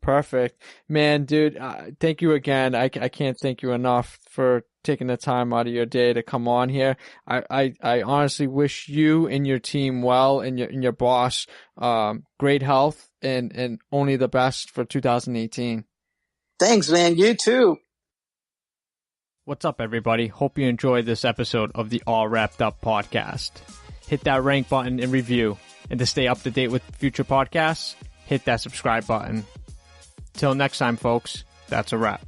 Perfect, man, dude. Thank you again. I can't thank you enough for taking the time out of your day to come on here. I honestly wish you and your team well, and your boss, great health and only the best for 2018. Thanks, man. You too. What's up, everybody? Hope you enjoyed this episode of the All Wrapped Up podcast. Hit that rank button and review. And to stay up to date with future podcasts, hit that subscribe button. Till next time, folks, that's a wrap.